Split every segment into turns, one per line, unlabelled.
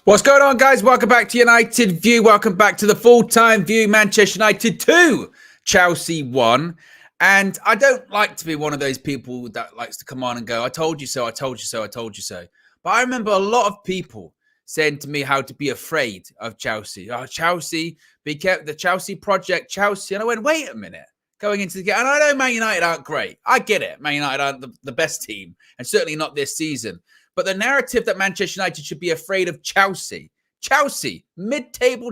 What's going on, guys? Welcome back to United View. Welcome back to the full-time view. Manchester United 2, Chelsea 1. And I don't like to be one of those people that likes to come on and go, I told you so, I told you so, I told you so. But I remember a lot of people saying to me how to be afraid of Chelsea. Oh, Chelsea, be careful, the Chelsea project, Chelsea. And I went, wait a minute. Going into the game, and I know Man United aren't great. I get it. Man United aren't the best team, and certainly not this season. But the narrative that Manchester United should be afraid of Chelsea, mid-table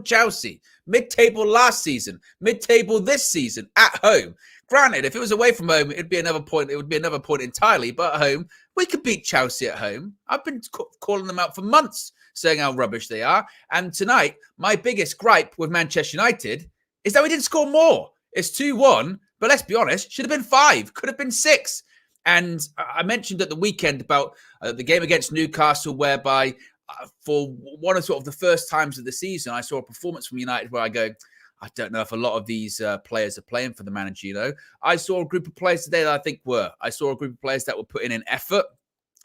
last season, mid-table this season at home. Granted, if it was away from home, it'd be another point. It would be another point entirely. But at home, we could beat Chelsea at home. I've been calling them out for months, saying how rubbish they are. And tonight, my biggest gripe with Manchester United is that we didn't score more. It's 2-1, but let's be honest, should have been 5, could have been 6. And I mentioned at the weekend about the game against Newcastle, whereby for one of sort of the first times of the season, I saw a performance from United where I go, I don't know if a lot of these players are playing for the manager, you know. I saw a group of players today that I think were. I saw a group of players that were putting in effort,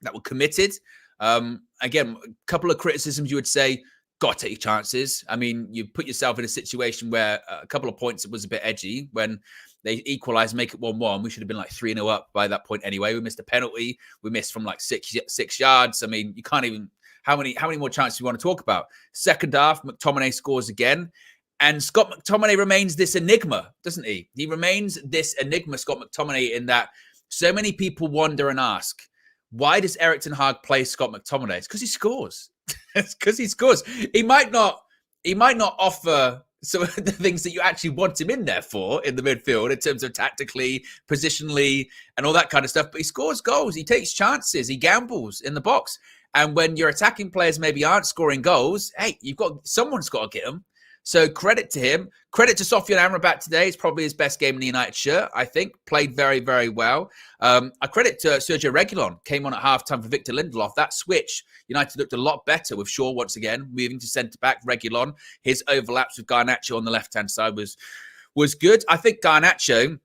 that were committed. Again, a couple of criticisms you would say, got to take your chances. I mean, you put yourself in a situation where a couple of points, it was a bit edgy when they equalised, make it 1-1. We should have been like 3-0 up by that point anyway. We missed a penalty. We missed from like six yards. I mean, you can't even, how many more chances do you want to talk about? Second half, McTominay scores again. And Scott McTominay remains this enigma, doesn't he? He remains this enigma, Scott McTominay, in that so many people wonder and ask, why does Erik ten Hag play Scott McTominay? It's because he scores. It's because he scores. He might not offer some of the things that you actually want him in there for in the midfield in terms of tactically, positionally, and all that kind of stuff. But he scores goals. He takes chances. He gambles in the box. And when your attacking players maybe aren't scoring goals, hey, someone's got to get them. So credit to him. Credit to Sofyan Amrabat today. It's probably his best game in the United shirt, I think. Played very, very well. I credit to Sergio Reguilon. Came on at halftime for Victor Lindelof. That switch, United looked a lot better with Shaw once again, moving to centre-back. Reguilon, his overlaps with Garnacho on the left-hand side was good. I think Garnacho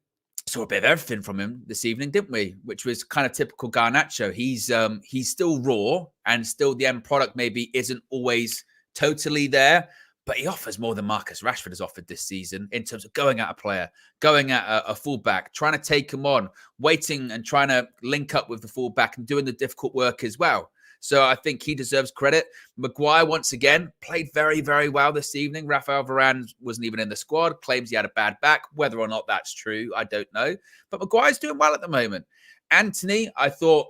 saw a bit of everything from him this evening, didn't we? Which was kind of typical Garnacho. He's still raw, and still the end product maybe isn't always totally there. But he offers more than Marcus Rashford has offered this season in terms of going at a player, going at a fullback, trying to take him on, waiting and trying to link up with the fullback and doing the difficult work as well. So I think he deserves credit. Maguire, once again, played very, very well this evening. Rafael Varane wasn't even in the squad, claims he had a bad back. Whether or not that's true, I don't know. But Maguire's doing well at the moment. Anthony, I thought,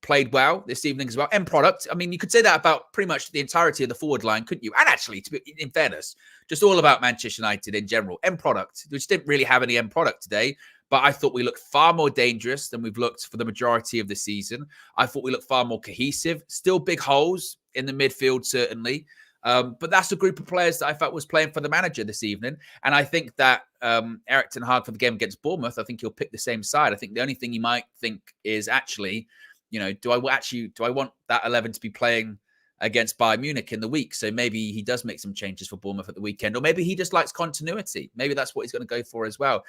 played well this evening as well. End product. I mean, you could say that about pretty much the entirety of the forward line, couldn't you? And actually, to be in fairness, just all about Manchester United in general. End product. We just didn't really have any end product today, but I thought we looked far more dangerous than we've looked for the majority of the season. I thought we looked far more cohesive. Still big holes in the midfield, certainly. But that's a group of players that I felt was playing for the manager this evening. And I think that Erik ten Hag for the game against Bournemouth, I think he'll pick the same side. I think the only thing he might think is actually, you know, do I want that 11 to be playing against Bayern Munich in the week? So maybe he does make some changes for Bournemouth at the weekend, or maybe he just likes continuity. Maybe that's what he's going to go for as well.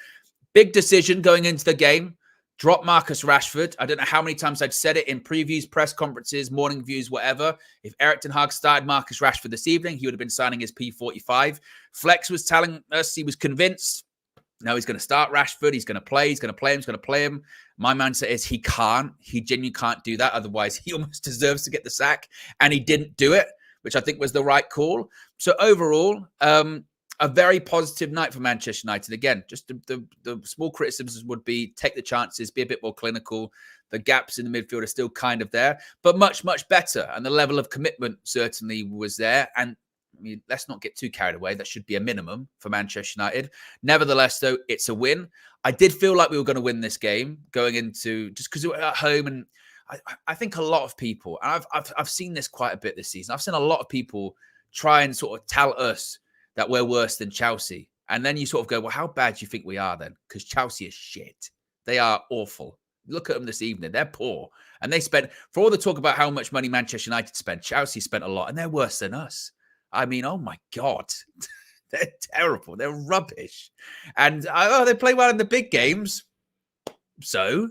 Big decision going into the game. Drop Marcus Rashford. I don't know how many times I'd said it in previews, press conferences, morning views, whatever. If Erik ten Hag started Marcus Rashford this evening, he would have been signing his P45. Flex was telling us he was convinced. No, he's going to start Rashford. He's going to play. He's going to play him. He's going to play him. My mindset is he can't. He genuinely can't do that. Otherwise, he almost deserves to get the sack. And he didn't do it, which I think was the right call. So overall, a very positive night for Manchester United. Again, just the small criticisms would be take the chances, be a bit more clinical. The gaps in the midfield are still kind of there, but much, much better. And the level of commitment certainly was there. And I mean, let's not get too carried away. That should be a minimum for Manchester United. Nevertheless, though, it's a win. I did feel like we were going to win this game going into, just because we were at home. And I think a lot of people, and I've seen this quite a bit this season. I've seen a lot of people try and sort of tell us that we're worse than Chelsea. And then you sort of go, well, how bad do you think we are then? Because Chelsea is shit. They are awful. Look at them this evening. They're poor. And they spent, for all the talk about how much money Manchester United spent, Chelsea spent a lot, and they're worse than us. I mean, oh my God. They're terrible. They're rubbish. And they play well in the big games. So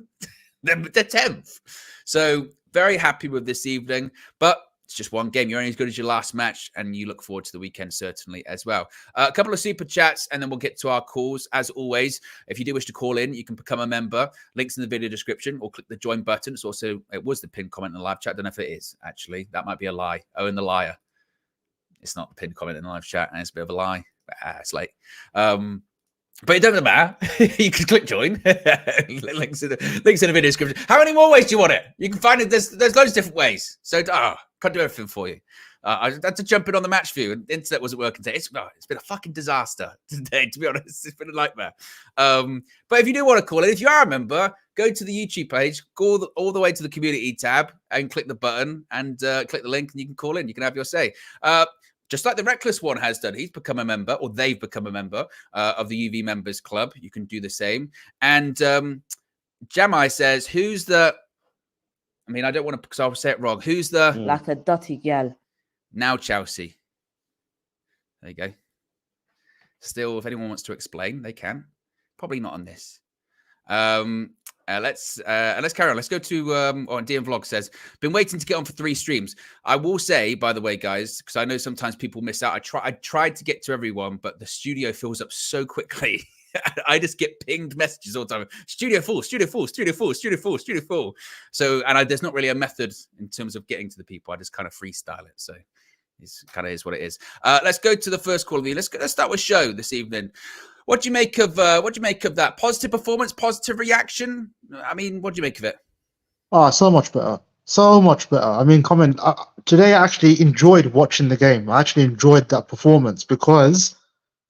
they're 10th. So very happy with this evening. But It's just one game. You're only as good as your last match, and you look forward to the weekend certainly as well. A couple of super chats, and then we'll get to our calls. As always, if you do wish to call in, you can become a member. Links in the video description, or click the join button. It was the pinned comment in the live chat. I don't know if it is, actually. That might be a lie. Owen the liar. It's not the pinned comment in the live chat, and it's a bit of a lie. But, it's late. But it doesn't matter. You can click join. links in the video description. How many more ways do you want it? You can find it. There's loads of different ways. So can't do everything for you. I had to jump in on the match view, and the internet wasn't working today. It's been a fucking disaster today, to be honest. It's been a nightmare. But if you do want to call in, if you are a member, go to the YouTube page, go all the way to the community tab, and click the button and click the link, and you can call in. You can have your say. Just like the Reckless one has done. He's become a member, or they've become a member of the UV Members Club. You can do the same. And Jamai says, who's the... I mean, I don't want to, because I'll say it wrong. Who's the...
Like a dirty gal.
Now Chelsea. There you go. Still, if anyone wants to explain, they can. Probably not on this. Let's carry on. Let's go to DM Vlog says, been waiting to get on for 3 streams. I will say, by the way, guys, because I know sometimes people miss out. I tried to get to everyone, but the studio fills up so quickly. I just get pinged messages all the time. Studio full, studio full, studio full, studio full, studio full. So, and there's not really a method in terms of getting to the people. I just kind of freestyle it. So it's kind of is what it is. Let's go to the first call of you. Let's start with Show this evening. What do you make of that positive performance, positive reaction? I mean, what do you make of it?
Oh, so much better. So much better. I mean, today I actually enjoyed watching the game. I actually enjoyed that performance because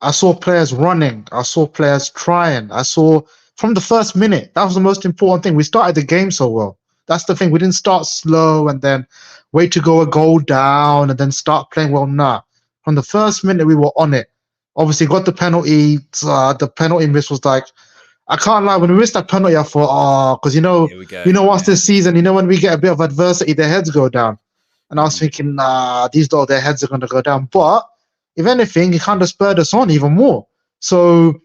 I saw players running. I saw players trying. I saw from the first minute, that was the most important thing. We started the game so well. That's the thing. We didn't start slow and then wait to go a goal down and then start playing well. Nah. From the first minute, we were on it. Obviously, got the penalty. The penalty miss was like, I can't lie. When we missed that penalty, I thought, because once this season, when we get a bit of adversity, their heads go down. And I was thinking, these lot, their heads are going to go down. But if anything, it kind of spurred us on even more. So,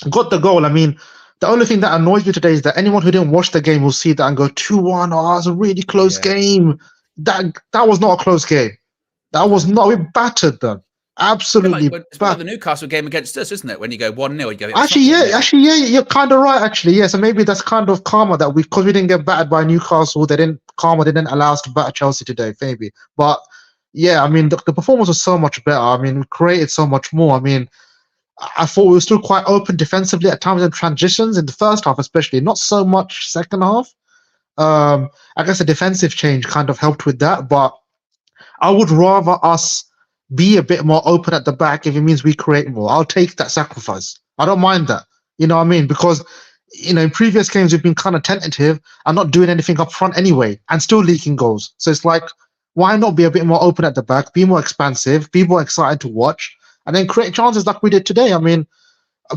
got the goal. I mean, the only thing that annoys me today is that anyone who didn't watch the game will see that and go 2-1. Oh, it's a really close game. That was not a close game. That was not. We battered them. Absolutely.
It's like the Newcastle game against us, isn't it? When you go 1-0, you go.
Actually, you're kind of right. Actually, yeah. So maybe that's kind of karma that because we didn't get battered by Newcastle, they didn't allow us to batter Chelsea today, maybe. But yeah, I mean, the performance was so much better. I mean, we created so much more. I mean, I thought we were still quite open defensively at times in transitions in the first half, especially not so much second half. I guess the defensive change kind of helped with that, but I would rather us be a bit more open at the back if it means we create more. I'll take that sacrifice. I don't mind that. You know what I mean? Because, in previous games, we've been kind of tentative and not doing anything up front anyway and still leaking goals. So it's like, why not be a bit more open at the back, be more expansive, be more excited to watch, and then create chances like we did today? I mean,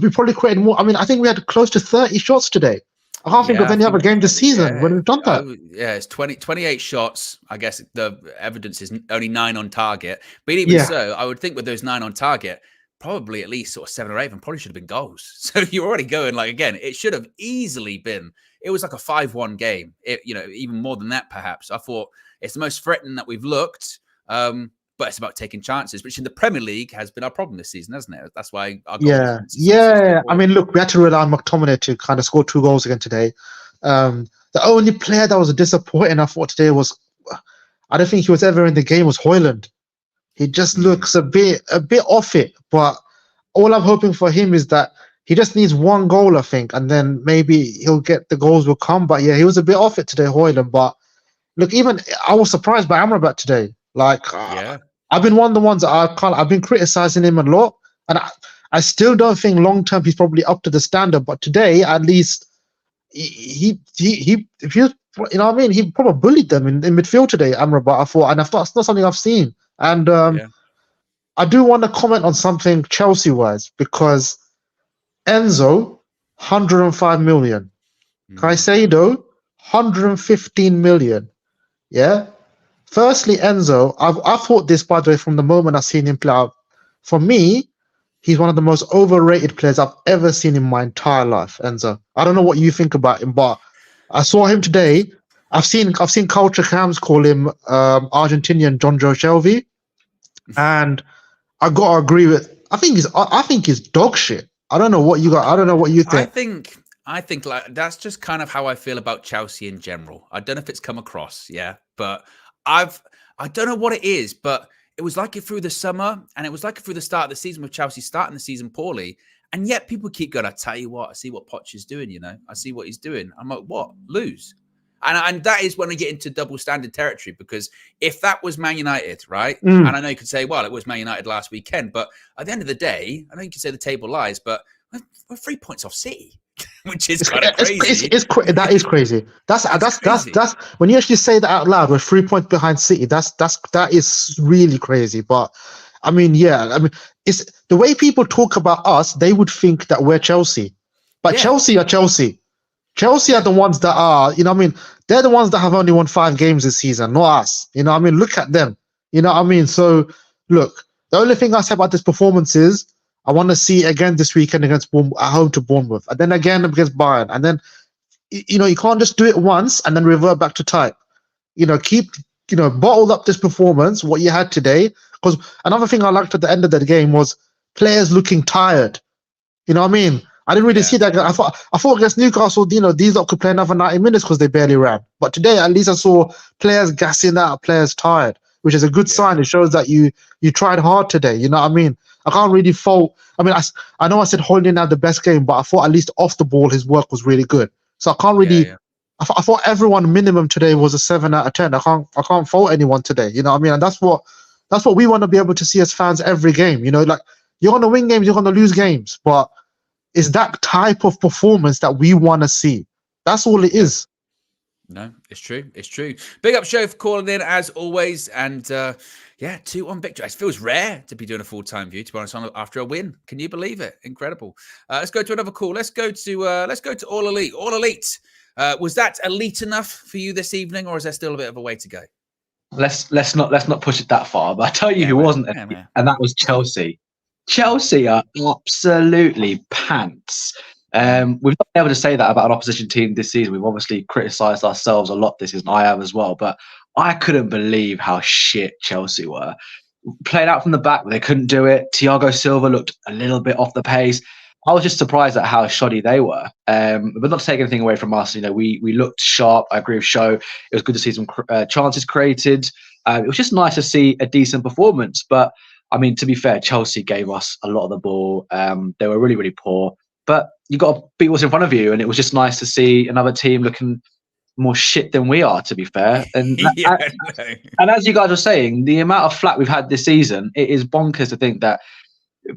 we probably created more. I mean, I think we had close to 30 shots today. I can't think of any other game this season when we've done that.
It's 28 shots. I guess the evidence is only 9 on target. But even so, I would think with those 9 on target, probably at least sort of 7 or 8 of them probably should have been goals. So you're already going again, it should have easily been. It was like a 5-1 game. Even more than that, perhaps. I thought it's the most threatening that we've looked. But it's about taking chances, which in the Premier League has been our problem this season, hasn't it? That's why our goal
I mean, look, we had to rely on McTominay to kind of score 2 goals again today. The only player that was disappointing, I thought, today was, I don't think he was ever in the game, was Højlund. He just looks a bit off it. But all I'm hoping for him is that he just needs 1 goal, I think, and then maybe he'll get the goals will come. But yeah, he was a bit off it today, Højlund. But look, even I was surprised by Amrabat today. I've been one of the ones that I've been criticizing him a lot, and I still don't think long term he's probably up to the standard. But today, at least, he if you know what I mean, he probably bullied them in midfield today. Amrabat, I thought, and I thought it's not something I've seen. And I do want to comment on something Chelsea wise, because Enzo 105 million, Caicedo 115 million, yeah. Firstly, Enzo, I thought this, by the way, from the moment I've seen him play out. For me, he's one of the most overrated players I've ever seen in my entire life, Enzo. I don't know what you think about him, but I saw him today, I've seen culture cams call him Argentinian John Joe Shelby, and I gotta agree with. I think he's dog shit. I don't know what you got. I don't know what you think.
I think like that's just kind of how I feel about Chelsea in general. I don't know if it's come across, yeah, but I don't know what it is, but it was like it through the summer and it was like it through the start of the season with Chelsea starting the season poorly. And yet people keep going, I tell you what, I see what Poch is doing, you know. I see what he's doing. I'm like, what? Lose. And that is when we get into double standard territory, because if that was Man United, right? And I know you could say, well, it was Man United last weekend, but at the end of the day, I know you could say the table lies, but we're 3 points off City, which is kind of crazy.
That is crazy. That's when you actually say that out loud. We're 3 points behind City. That is really crazy. But I mean, yeah, I mean, it's the way people talk about us. They would think that we're Chelsea, but yeah. Chelsea are Chelsea. Chelsea are the ones that are, you know what I mean? They're the ones that have only won 5 games this season, not us. You know what I mean? Look at them. You know what I mean? So, look, the only thing I say about this performance is I want to see it again this weekend against at home to Bournemouth, and then again against Bayern. And then, you know, you can't just do it once and then revert back to type. You know, bottle up this performance, what you had today. Because another thing I liked at the end of the game was players looking tired. You know what I mean? I didn't really see that. I thought against Newcastle, you know, these lot could play another 90 minutes because they barely ran. But today, at least I saw players gassing out, players tired, which is a good sign. It shows that you tried hard today. You know what I mean? I can't really fault. I mean, I know I said Hoyland didn't have the best game, but I thought at least off the ball his work was really good. So I can't really. I thought everyone minimum today was a 7 out of 10. I can't fault anyone today. You know what I mean? And that's what we want to be able to see as fans every game. You know, like you're going to win games, you're going to lose games, but it's that type of performance that we want to see. That's all it is.
No, it's true. It's true. Big up Show for calling in as always. And 2-1 victory. It feels rare to be doing a full-time view, to be honest, after a win. Can you believe it? Incredible. Let's go to another call. Let's go to All Elite. All Elite. Was that elite enough for you this evening, or is there still a bit of a way to go?
Let's not push it that far. But I tell you who wasn't, and that was Chelsea. Chelsea are absolutely pants. We've not been able to say that about an opposition team this season. We've obviously criticised ourselves a lot this season. I have as well. But I couldn't believe how shit Chelsea were. Played out from the back, but they couldn't do it. Thiago Silva looked a little bit off the pace. I was just surprised at how shoddy they were. But not to take anything away from us. You know, we looked sharp. I agree with Show. It was good to see some chances created. It was just nice to see a decent performance. But I mean, to be fair, Chelsea gave us a lot of the ball. They were really, really poor. But you got to beat what's in front of you. And it was just nice to see another team looking more shit than we are, to be fair. And, and as you guys were saying, the amount of flack we've had this season, it is bonkers to think that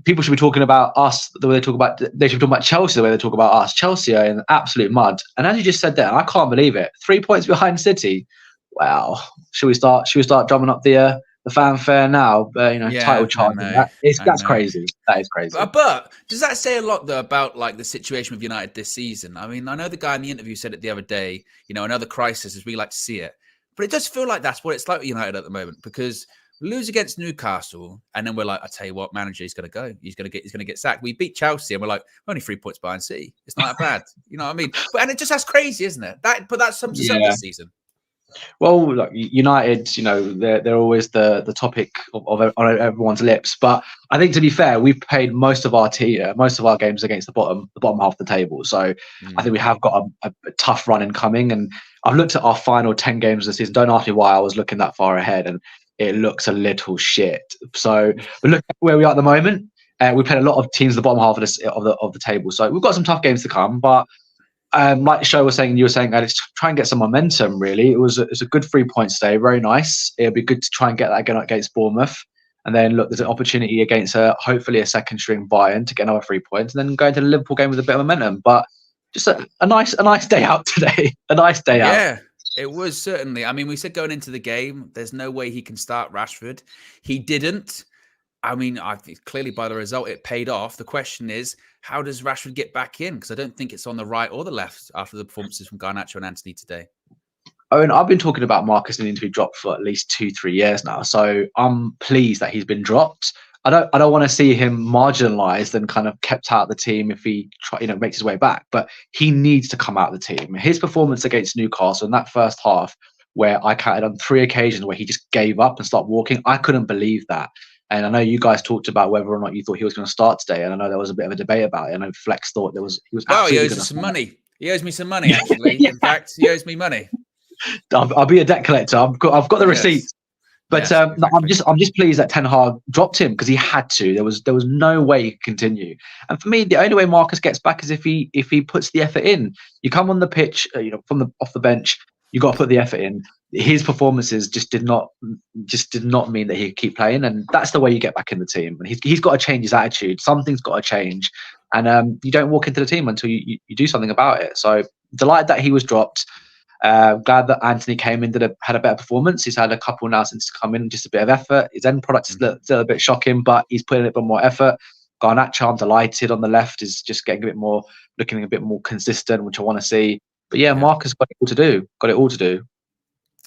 people should be talking about us the way they should be talking about Chelsea the way they talk about us. Chelsea are in absolute mud. And as you just said there, I can't believe it. 3 points behind City. Wow. Should we start drumming up the fanfare now? Title chart. That's crazy. That is crazy.
But does that say a lot though about like the situation with United this season? I mean, I know the guy in the interview said it the other day. You know, another crisis as we like to see it, but it does feel like that's what it's like with United at the moment, because we lose against Newcastle, and then we're like, I tell you what, manager, he's going to go. He's going to get sacked. We beat Chelsea, and we're like, we're only 3 points behind City. It's not that bad. You know what I mean? And that's crazy, isn't it? But that's something this season.
Well, look, United, you know, they're always the topic of on everyone's lips. But I think, to be fair, we've played most of our games against the bottom half of the table. So I think we have got a tough run in coming. And I've looked at our final 10 games of the season. Don't ask me why I was looking that far ahead, and it looks a little shit. So, but look at where we are at the moment. We played a lot of teams at the bottom half of the table. So we've got some tough games to come. But like Show was saying, you were saying, let's try and get some momentum. Really, it was a good 3 points today. Very nice. It'll be good to try and get that again against Bournemouth. And then look, there's an opportunity against hopefully a second string Bayern to get another 3 points, and then go into the Liverpool game with a bit of momentum. But just a nice day out today. A nice day out.
Yeah. It was certainly. I mean, we said going into the game, there's no way he can start Rashford. He didn't. I mean, clearly by the result, it paid off. The question is, how does Rashford get back in? Because I don't think it's on the right or the left after the performances from Garnacho and Antony today.
Owen, I've been talking about Marcus needing to be dropped for at least 2-3 years now. So I'm pleased that he's been dropped. I don't want to see him marginalised and kind of kept out of the team if he makes his way back. But he needs to come out of the team. His performance against Newcastle in that first half, where I counted on 3 occasions where he just gave up and stopped walking, I couldn't believe that. And I know you guys talked about whether or not you thought he was going to start today, and I know there was a bit of a debate about it. I know Flex thought he was
Well, he
absolutely
owes
going to
us some
start.
money. He owes me some money, actually.
Yeah.
In fact, he owes me money.
I'll be a debt collector. I've got the receipts. But
Yes,
no,
exactly.
I'm just pleased that Ten Hag dropped him because he had to. There was no way he could continue. And for me, the only way Marcus gets back is if he puts the effort in. You come on the pitch, from off the bench, you got to put the effort in. His performances just did not mean that he could keep playing, and that's the way you get back in the team. And he's got to change his attitude. Something's got to change, and you don't walk into the team until you do something about it. So delighted that he was dropped. Glad that Anthony came in, had a better performance. He's had a couple now since he's come in, just a bit of effort. His end product is still a bit shocking, but he's putting a bit more effort. Garnacho, I'm delighted on the left, is just looking a bit more consistent, which I want to see. But yeah, Marcus got it all to do.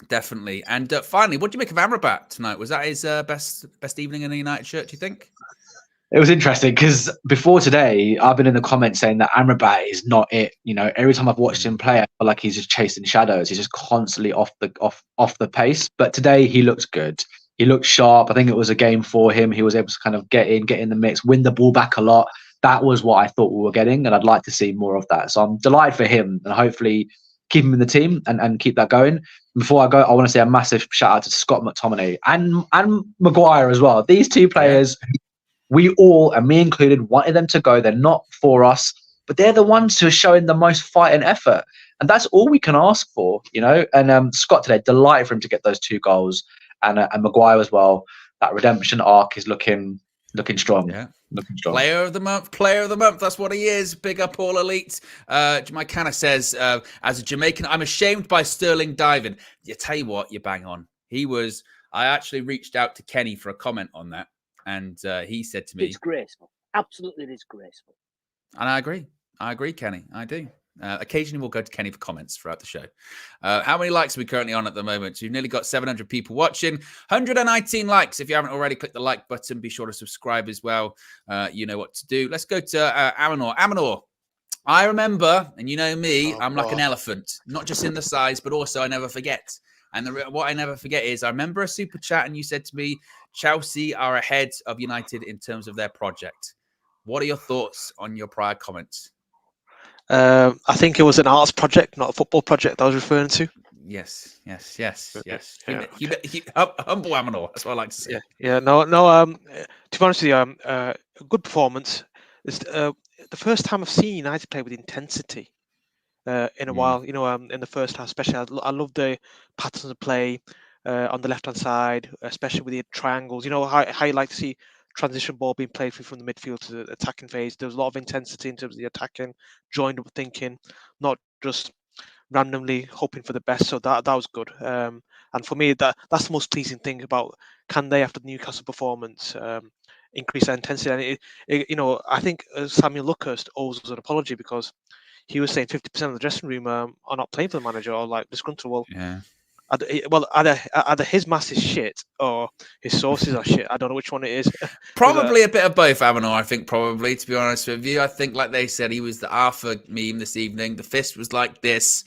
Definitely. And finally, what do you make of Amrabat tonight? Was that his best evening in a United shirt, do you think?
It was interesting because before today, I've been in the comments saying that Amrabat is not it. Every time I've watched him play, I feel like he's just chasing shadows. He's just constantly off the pace. But today he looked good. He looked sharp. I think it was a game for him. He was able to kind of get in the mix, win the ball back a lot. That was what I thought we were getting, and I'd like to see more of that. So I'm delighted for him, and hopefully keep him in the team and keep that going. Before I go, I want to say a massive shout out to Scott McTominay and Maguire as well. These two players. Yeah. We all, and me included, wanted them to go. They're not for us, but they're the ones who are showing the most fight and effort. And that's all we can ask for, And Scott today, delighted for him to get those 2 goals. And Maguire as well. That redemption arc is looking strong.
Yeah.
Looking strong.
Player of the month. That's what he is. Big up all elite. Jamaica says, as a Jamaican, I'm ashamed by Sterling diving. You tell you what, you bang on. I actually reached out to Kenny for a comment on that. And he said to me,
disgraceful, absolutely disgraceful.
And I agree, Kenny. I do. Occasionally we'll go to Kenny for comments throughout the show. How many likes are we currently on at the moment? So we've nearly got 700 people watching. 119 likes. If you haven't already, click the like button. Be sure to subscribe as well. You know what to do. Let's go to Amanor. Amanor, I remember, and you know me, I'm like an elephant. Not just in the size, but also I never forget. And what I never forget is I remember a super chat and you said to me, Chelsea are ahead of United in terms of their project. What are your thoughts on your prior comments?
I think it was an arts project, not a football project I was referring to.
Yes.
Yeah.
Humble Amanor. That's what I like to see.
Yeah. No. To be honest with you, a good performance. It's the first time I've seen United play with intensity in a while. In the first half, especially, I love the patterns of play on the left hand side, especially with the triangles. How you like to see transition ball being played through from the midfield to the attacking phase. There was a lot of intensity in terms of the attacking, joined up thinking, not just randomly hoping for the best. So that was good. And for me, that's the most pleasing thing about, can they, after the Newcastle performance, increase their intensity? And I think Samuel Luckhurst owes us an apology, because he was saying 50% of the dressing room are not playing for the manager, or like disgruntled. Well,
yeah.
Either his mass is shit or his sources are shit. I don't know which one it is.
Probably a bit of both, Amanor. I think probably, to be honest with you. I think, like they said, he was the Arthur meme this evening. The fist was like this,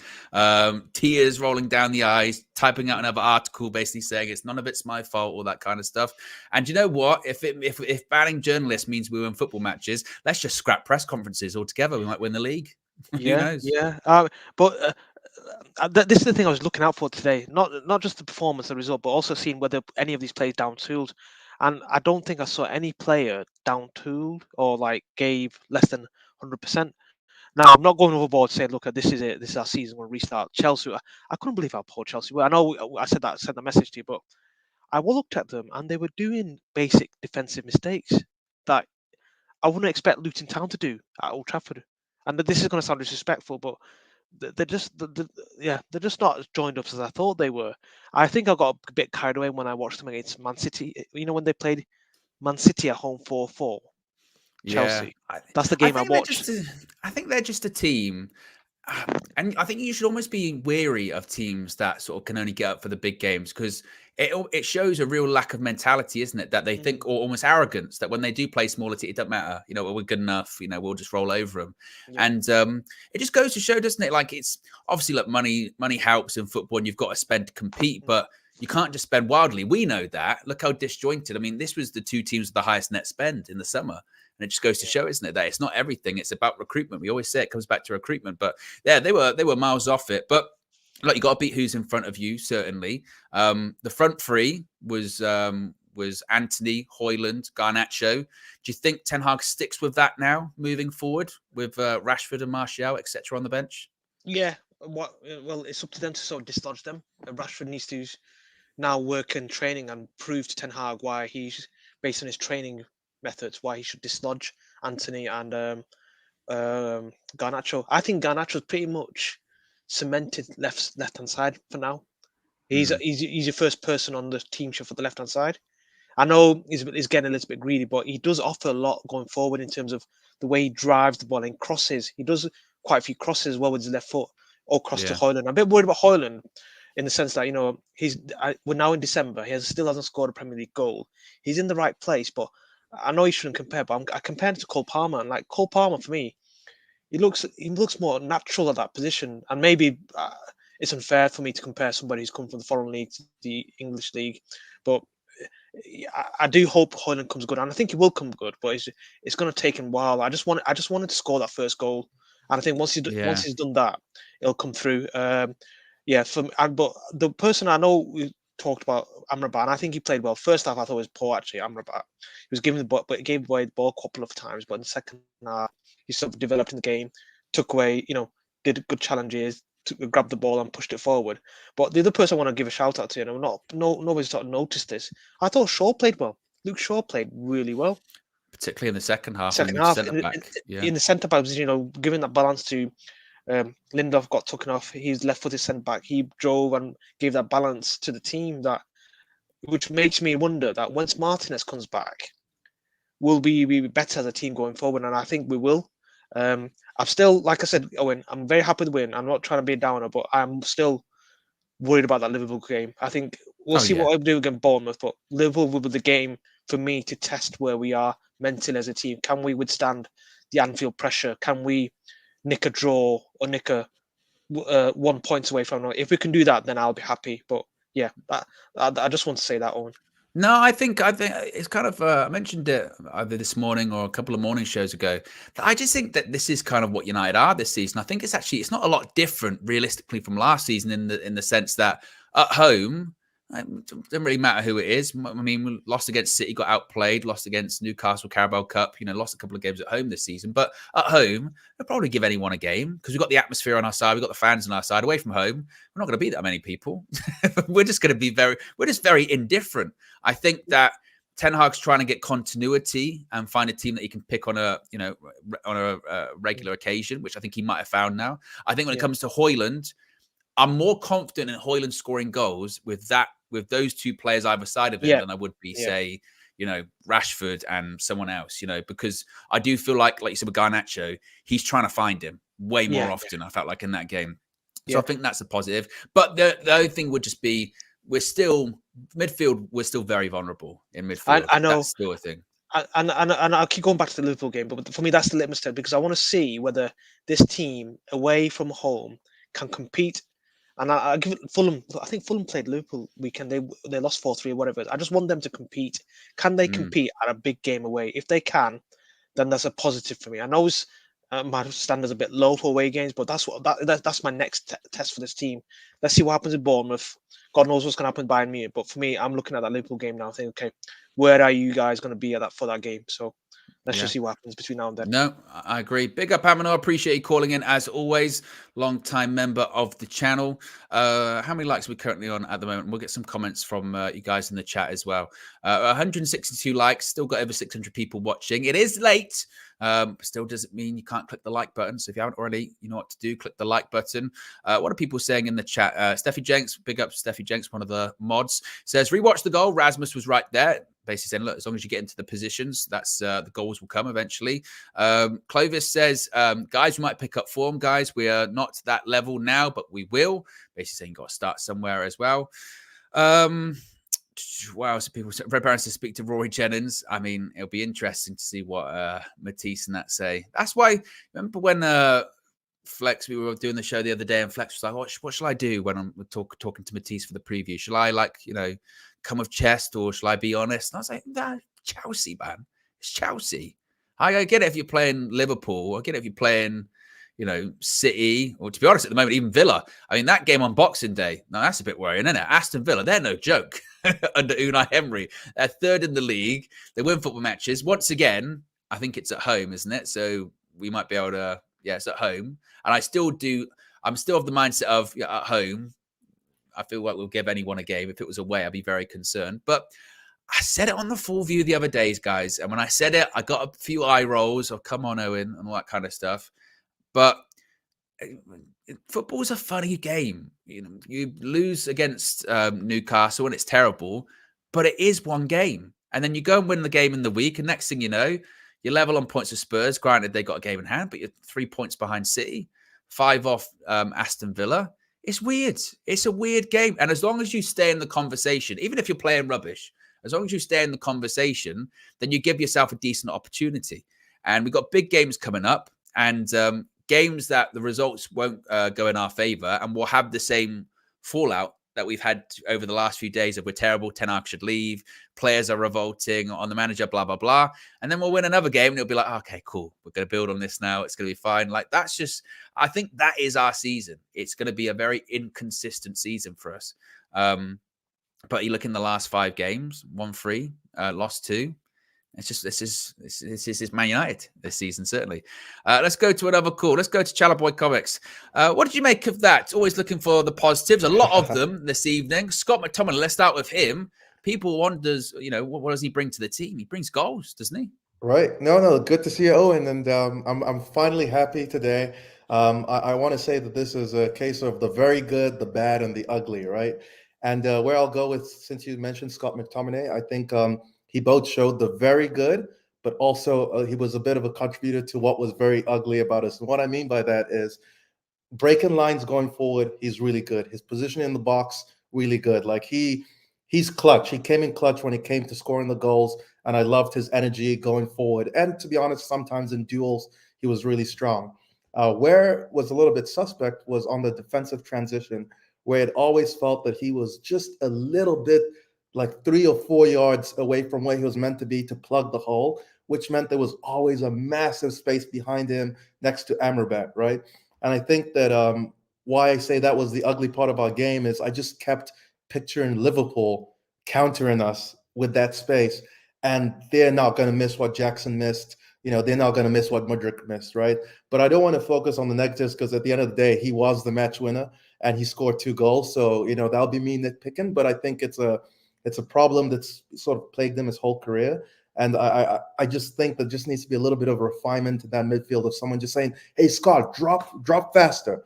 tears rolling down the eyes, typing out another article basically saying none of it's my fault, all that kind of stuff. And you know what? If banning journalists means we win football matches, let's just scrap press conferences altogether. We might win the league.
Yeah,
who knows?
Yeah. But this is the thing I was looking out for today. Not just the performance, the result, but also seeing whether any of these players down-tooled. And I don't think I saw any player down-tooled or like gave less than 100%. Now, I'm not going overboard saying, look, this is it. This is our season. We'll restart. Chelsea, I couldn't believe how poor Chelsea were. I know I sent the message to you, but I looked at them and they were doing basic defensive mistakes that I wouldn't expect Luton Town to do at Old Trafford. And this is going to sound disrespectful, but they're just not as joined up as I thought they were. I think I got a bit carried away when I watched them against Man City. When they played Man City at home 4-4. Chelsea. That's the game I watched.
I think they're just a team. And I think you should almost be wary of teams that sort of can only get up for the big games, because it shows a real lack of mentality, isn't it? That they think, or almost arrogance, that when they do play smaller teams, it doesn't matter. You know, we're good enough. You know, we'll just roll over them.
Yeah.
And it just goes to show, doesn't it? Like, it's obviously, like, money helps in football, and you've got to spend to compete, but you can't just spend wildly. We know that. Look how disjointed. I mean, this was the two teams with the highest net spend in the summer. And it just goes to show, isn't it, that it's not everything. It's about recruitment. We always say it comes back to recruitment. But yeah, they were miles off it. But like, you got to beat who's in front of you, certainly. The front three was Anthony, Højlund, Garnacho. Do you think Ten Hag sticks with that now, moving forward, with Rashford and Martial, etc., on the bench?
Yeah. Well, it's up to them to sort of dislodge them. Rashford needs to now work in training and prove to Ten Hag why he's, based on his training methods, why he should dislodge Anthony and Garnacho. I think Garnacho's pretty much cemented left hand side for now. He's your first person on the team sheet for the left hand side. I know he's getting a little bit greedy, but he does offer a lot going forward in terms of the way he drives the ball and crosses. He does quite a few crosses as well with his left foot, or cross to Højlund. I'm a bit worried about Højlund in the sense that, you know, we're now in December. He still hasn't scored a Premier League goal. He's in the right place, but I know he shouldn't compare, but I compare him to Cole Palmer, and like Cole Palmer, for me, he looks more natural at that position. And maybe it's unfair for me to compare somebody who's come from the foreign league to the English league, but I do hope Højlund comes good, and I think he will come good. But it's going to take him a while. I just wanted to score that first goal, and I think once he's done that, it'll come through. But the person I know we talked about, Amrabat, and I think he played well. First half, I thought it was poor, actually, Amrabat. He was giving the ball, but he gave away the ball a couple of times. But in the second half, he sort of developed in the game, took away, did good challenges, grabbed the ball and pushed it forward. But the other person I want to give a shout out to, nobody's sort of noticed this. I thought Shaw played well. Luke Shaw played really well,
particularly in the second half.
In the centre back position, giving that balance to. Lindelof got taken off. He's left-footed centre back. He drove and gave that balance to the team, which makes me wonder that once Martinez comes back, will we be better as a team going forward? And I think we will. I'm still, like I said, Owen, I'm very happy with the win. I'm not trying to be a downer, but I'm still worried about that Liverpool game. I think we'll see what I do against Bournemouth, but Liverpool will be the game for me to test where we are mentally as a team. Can we withstand the Anfield pressure? Can we nick a draw or nick a 1 point away from it? If we can do that, then I'll be happy. But yeah, I just want to say that, Owen.
No, I think it's kind of, I mentioned it either this morning or a couple of morning shows ago, that I just think that this is kind of what United are this season. I think it's not a lot different realistically from last season in the sense that at home, it doesn't really matter who it is. I mean, we lost against City, got outplayed, lost against Newcastle, Carabao Cup, lost a couple of games at home this season. But at home, they'll probably give anyone a game because we've got the atmosphere on our side. We've got the fans on our side. Away from home, we're not going to beat that many people. We're just very indifferent. I think that Ten Hag's trying to get continuity and find a team that he can pick on a regular occasion, which I think he might have found now. I think when it comes to Højlund, I'm more confident in Højlund scoring goals with those two players either side of him than I would be, say, Rashford and someone else, because I do feel like you said with Garnacho, he's trying to find him way more often. I felt like in that game. So I think that's a positive. But the other thing would just be, we're still very vulnerable in midfield.
I know.
That's still a thing.
And I'll keep going back to the Liverpool game, but for me, that's the litmus test, because I want to see whether this team away from home can compete. And I give it Fulham. I think Fulham played Liverpool weekend. They lost 4-3 or whatever. I just want them to compete. Can they compete at a big game away? If they can, then that's a positive for me. I know my standards a bit low for away games, but that's my next test for this team. Let's see what happens in Bournemouth. God knows what's going to happen by Bayern. But for me, I'm looking at that Liverpool game now, thinking, okay, where are you guys going to be for that game? So let's just see what happens between now and then.
No, I agree. Big up, Amino. Appreciate you calling in as always. Long-time member of the channel. How many likes are we currently on at the moment? We'll get some comments from you guys in the chat as well. 162 likes. Still got over 600 people watching. It is late. Still doesn't mean you can't click the like button. So if you haven't already, you know what to do. Click the like button. What are people saying in the chat? Steffi Jenks, big up Steffi Jenks, one of the mods, says, rewatch the goal. Rasmus was right there. basically saying, look, as long as you get into the positions, that's the goals will come eventually. Clovis says, guys, we might pick up form, guys. We are not to that level now, but we will. Basically saying, got to start somewhere as well. Wow, so people Red Barons to speak to Rory Jennings. I mean, it'll be interesting to see what Matisse and that say. That's why, remember when Flex, we were doing the show the other day, and Flex was like, what shall I do when I'm talking to Matisse for the preview? Shall I, like, come with chest, or shall I be honest? And I was like, nah, Chelsea, man. It's Chelsea. I get it if you're playing Liverpool. I get it if you're playing, City, or to be honest, at the moment, even Villa. I mean, that game on Boxing Day, now that's a bit worrying, isn't it? Aston Villa, they're no joke under Unai Emery. They're third in the league. They win football matches. Once again, I think it's at home, isn't it? So we might be able to, it's at home. And I'm still of the mindset of at home, I feel like we'll give anyone a game. If it was away, I'd be very concerned. But I said it on the full view the other days, guys. And when I said it, I got a few eye rolls of come on, Owen, and all that kind of stuff. But football's a funny game. You lose against Newcastle and it's terrible, but it is one game. And then you go and win the game in the week, and next thing you know, you're level on points with Spurs. Granted, they got a game in hand, but you're 3 points behind City, 5 off Aston Villa. It's weird. It's a weird game. And as long as you stay in the conversation, even if you're playing rubbish, as long as you stay in the conversation, then you give yourself a decent opportunity. And we've got big games coming up, and games that the results won't go in our favor, and we'll have the same fallout that we've had over the last few days of we're terrible, Ten Hag should leave, players are revolting on the manager, blah, blah, blah. And then we'll win another game and it'll be like, okay, cool. We're going to build on this now. It's going to be fine. Like, that's just, I think that is our season. It's going to be a very inconsistent season for us. But you look in the last 5 games, 1-3, lost 2. It's just, this is Man United this season, certainly. Let's go to another call. Let's go to Chalaboy Comics. What did you make of that? Always looking for the positives. A lot of them this evening. Scott McTominay, let's start with him. People wonders, what does he bring to the team? He brings goals, doesn't he?
Right. No, good to see you, Owen. And I'm finally happy today. I want to say that this is a case of the very good, the bad, and the ugly, right? And where I'll go with, since you mentioned Scott McTominay, I think he both showed the very good, but also he was a bit of a contributor to what was very ugly about us. And what I mean by that is breaking lines going forward, he's really good. His position in the box, really good. Like he's clutch. He came in clutch when it came to scoring the goals, and I loved his energy going forward. And to be honest, sometimes in duels, he was really strong. Where was a little bit suspect was on the defensive transition, where it always felt that he was just a little bit like 3 or 4 yards away from where he was meant to be to plug the hole, which meant there was always a massive space behind him next to Amrabat, right? And I think that why I say that was the ugly part of our game is I just kept picturing Liverpool countering us with that space, and they're not going to miss what Jackson missed. They're not going to miss what Mudryk missed, right? But I don't want to focus on the negatives, because at the end of the day, he was the match winner and he scored 2 goals. So, that'll be me nitpicking, but I think it's a problem that's sort of plagued him his whole career. And I just think there just needs to be a little bit of refinement to that midfield of someone just saying, hey, Scott, drop faster.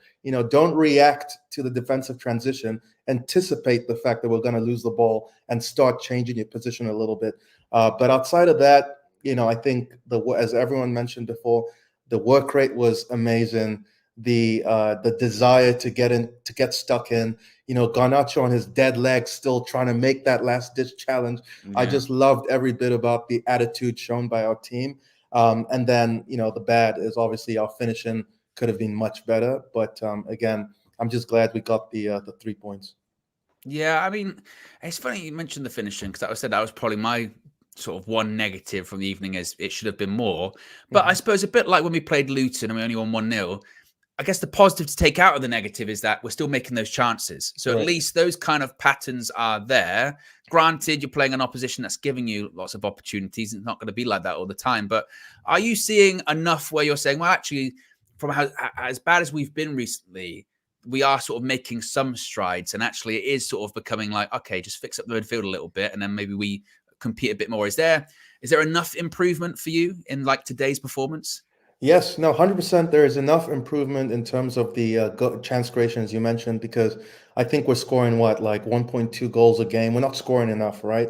Don't react to the defensive transition. Anticipate the fact that we're going to lose the ball and start changing your position a little bit. But outside of that, I think as everyone mentioned before, the work rate was amazing. The desire to get stuck in, Garnacho on his dead leg still trying to make that last ditch challenge. Yeah. I just loved every bit about the attitude shown by our team. And then, the bad is obviously our finishing could have been much better. But again, I'm just glad we got the 3 points.
Yeah, I mean, it's funny you mentioned the finishing, because that was probably my sort of one negative from the evening, is it should have been more. But I suppose a bit like when we played Luton and we only won 1-0, I guess the positive to take out of the negative is that we're still making those chances. So right. At least those kind of patterns are there. Granted, you're playing an opposition that's giving you lots of opportunities. It's not going to be like that all the time. But are you seeing enough where you're saying, well, actually, from as bad as we've been recently, we are sort of making some strides, and actually it is sort of becoming like, okay, just fix up the midfield a little bit, and then maybe we compete a bit more. Is there enough improvement for you in like today's performance?
Yes, no, 100%. There is enough improvement in terms of the chance creation, as you mentioned, because I think we're scoring like 1.2 goals a game. We're not scoring enough, right?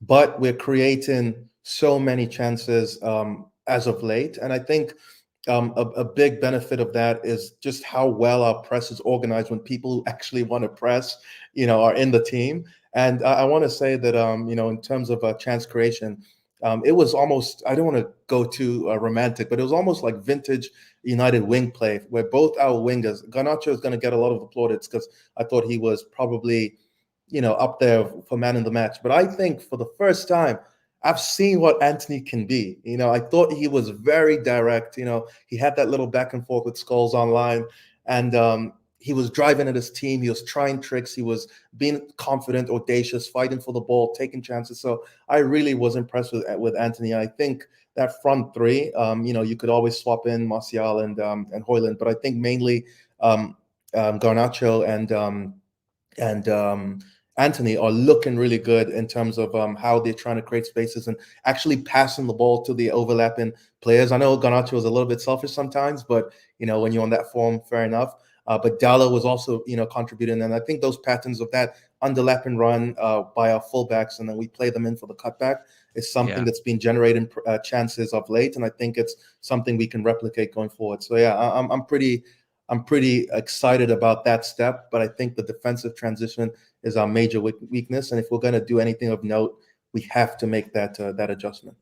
but we're creating so many chances as of late. And I think a big benefit of that is just how well our press is organized when people who actually want to press, are in the team. And I want to say that, in terms of chance creation, it was almost, I don't want to go too romantic, but it was almost like vintage United wing play where both our wingers, Garnacho is going to get a lot of plaudits because I thought he was probably, up there for man in the match. But I think for the first time, I've seen what Anthony can be. I thought he was very direct. He had that little back and forth with Scholes online, and he was driving at his team. He was trying tricks. He was being confident, audacious, fighting for the ball, taking chances. So I really was impressed with Anthony. I think that front three, you could always swap in Martial and Højlund, but I think mainly Garnacho and Anthony are looking really good in terms of how they're trying to create spaces and actually passing the ball to the overlapping players. I know Garnacho was a little bit selfish sometimes, but when you're on that form, fair enough. But Dalla was also contributing, and I think those patterns of that underlapping run by our fullbacks, and then we play them in for the cutback, is something that's been generating chances of late, and I think it's something we can replicate going forward. So yeah, I'm pretty excited about that step, but I think the defensive transition is our major weakness, and if we're going to do anything of note, we have to make that adjustment.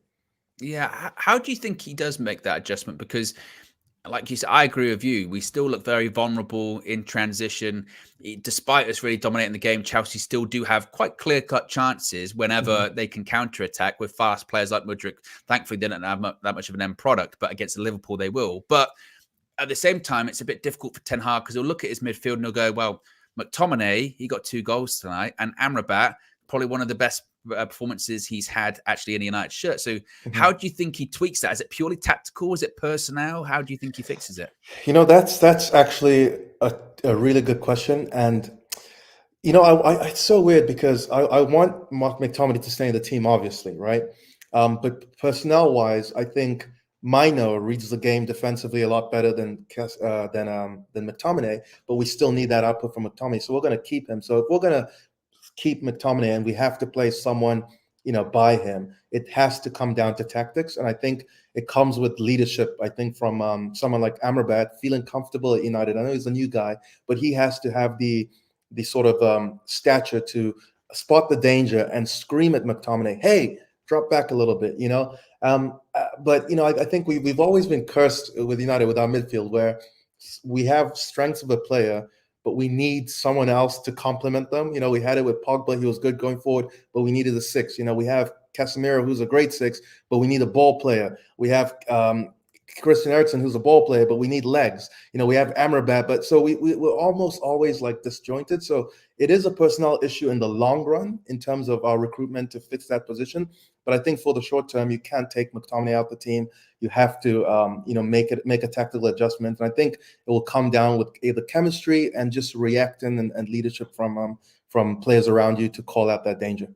Yeah, how do you think he does make that adjustment? Because, like you said, I agree with you. We still look very vulnerable in transition. Despite us really dominating the game, Chelsea still do have quite clear-cut chances whenever they can counter-attack with fast players like Mudryk. Thankfully, they don't have that much of an end product, but against Liverpool, they will. But at the same time, it's a bit difficult for Ten Hag because he'll look at his midfield and he'll go, well, McTominay, he got 2 goals tonight, and Amrabat, probably one of the best performances he's had actually in a United shirt. So how do you think he tweaks that? Is it purely tactical? Is it personnel? How do you think he fixes it?
That's actually a really good question. And, it's so weird because I want Mark McTominay to stay in the team, obviously, right? But personnel-wise, I think Mino reads the game defensively a lot better than McTominay, but we still need that output from McTominay. So we're going to keep him. So if we're going to keep McTominay and we have to play someone, by him, it has to come down to tactics. And I think it comes with leadership, I think, from someone like Amrabat feeling comfortable at United. I know he's a new guy, but he has to have the sort of stature to spot the danger and scream at McTominay, hey, drop back a little bit, but I think we've always been cursed with United with our midfield, where we have strengths of a player, but we need someone else to complement them. We had it with Pogba; he was good going forward, but we needed a 6. We have Casemiro, who's a great 6, but we need a ball player. We have Christian Eriksen, who's a ball player, but we need legs. We have Amrabat, but so we're almost always like disjointed. So it is a personnel issue in the long run in terms of our recruitment to fix that position. But I think for the short term, you can't take McTominay out the team. You have to, make a tactical adjustment. And I think it will come down with either chemistry and just reacting and leadership from players around you to call out that danger.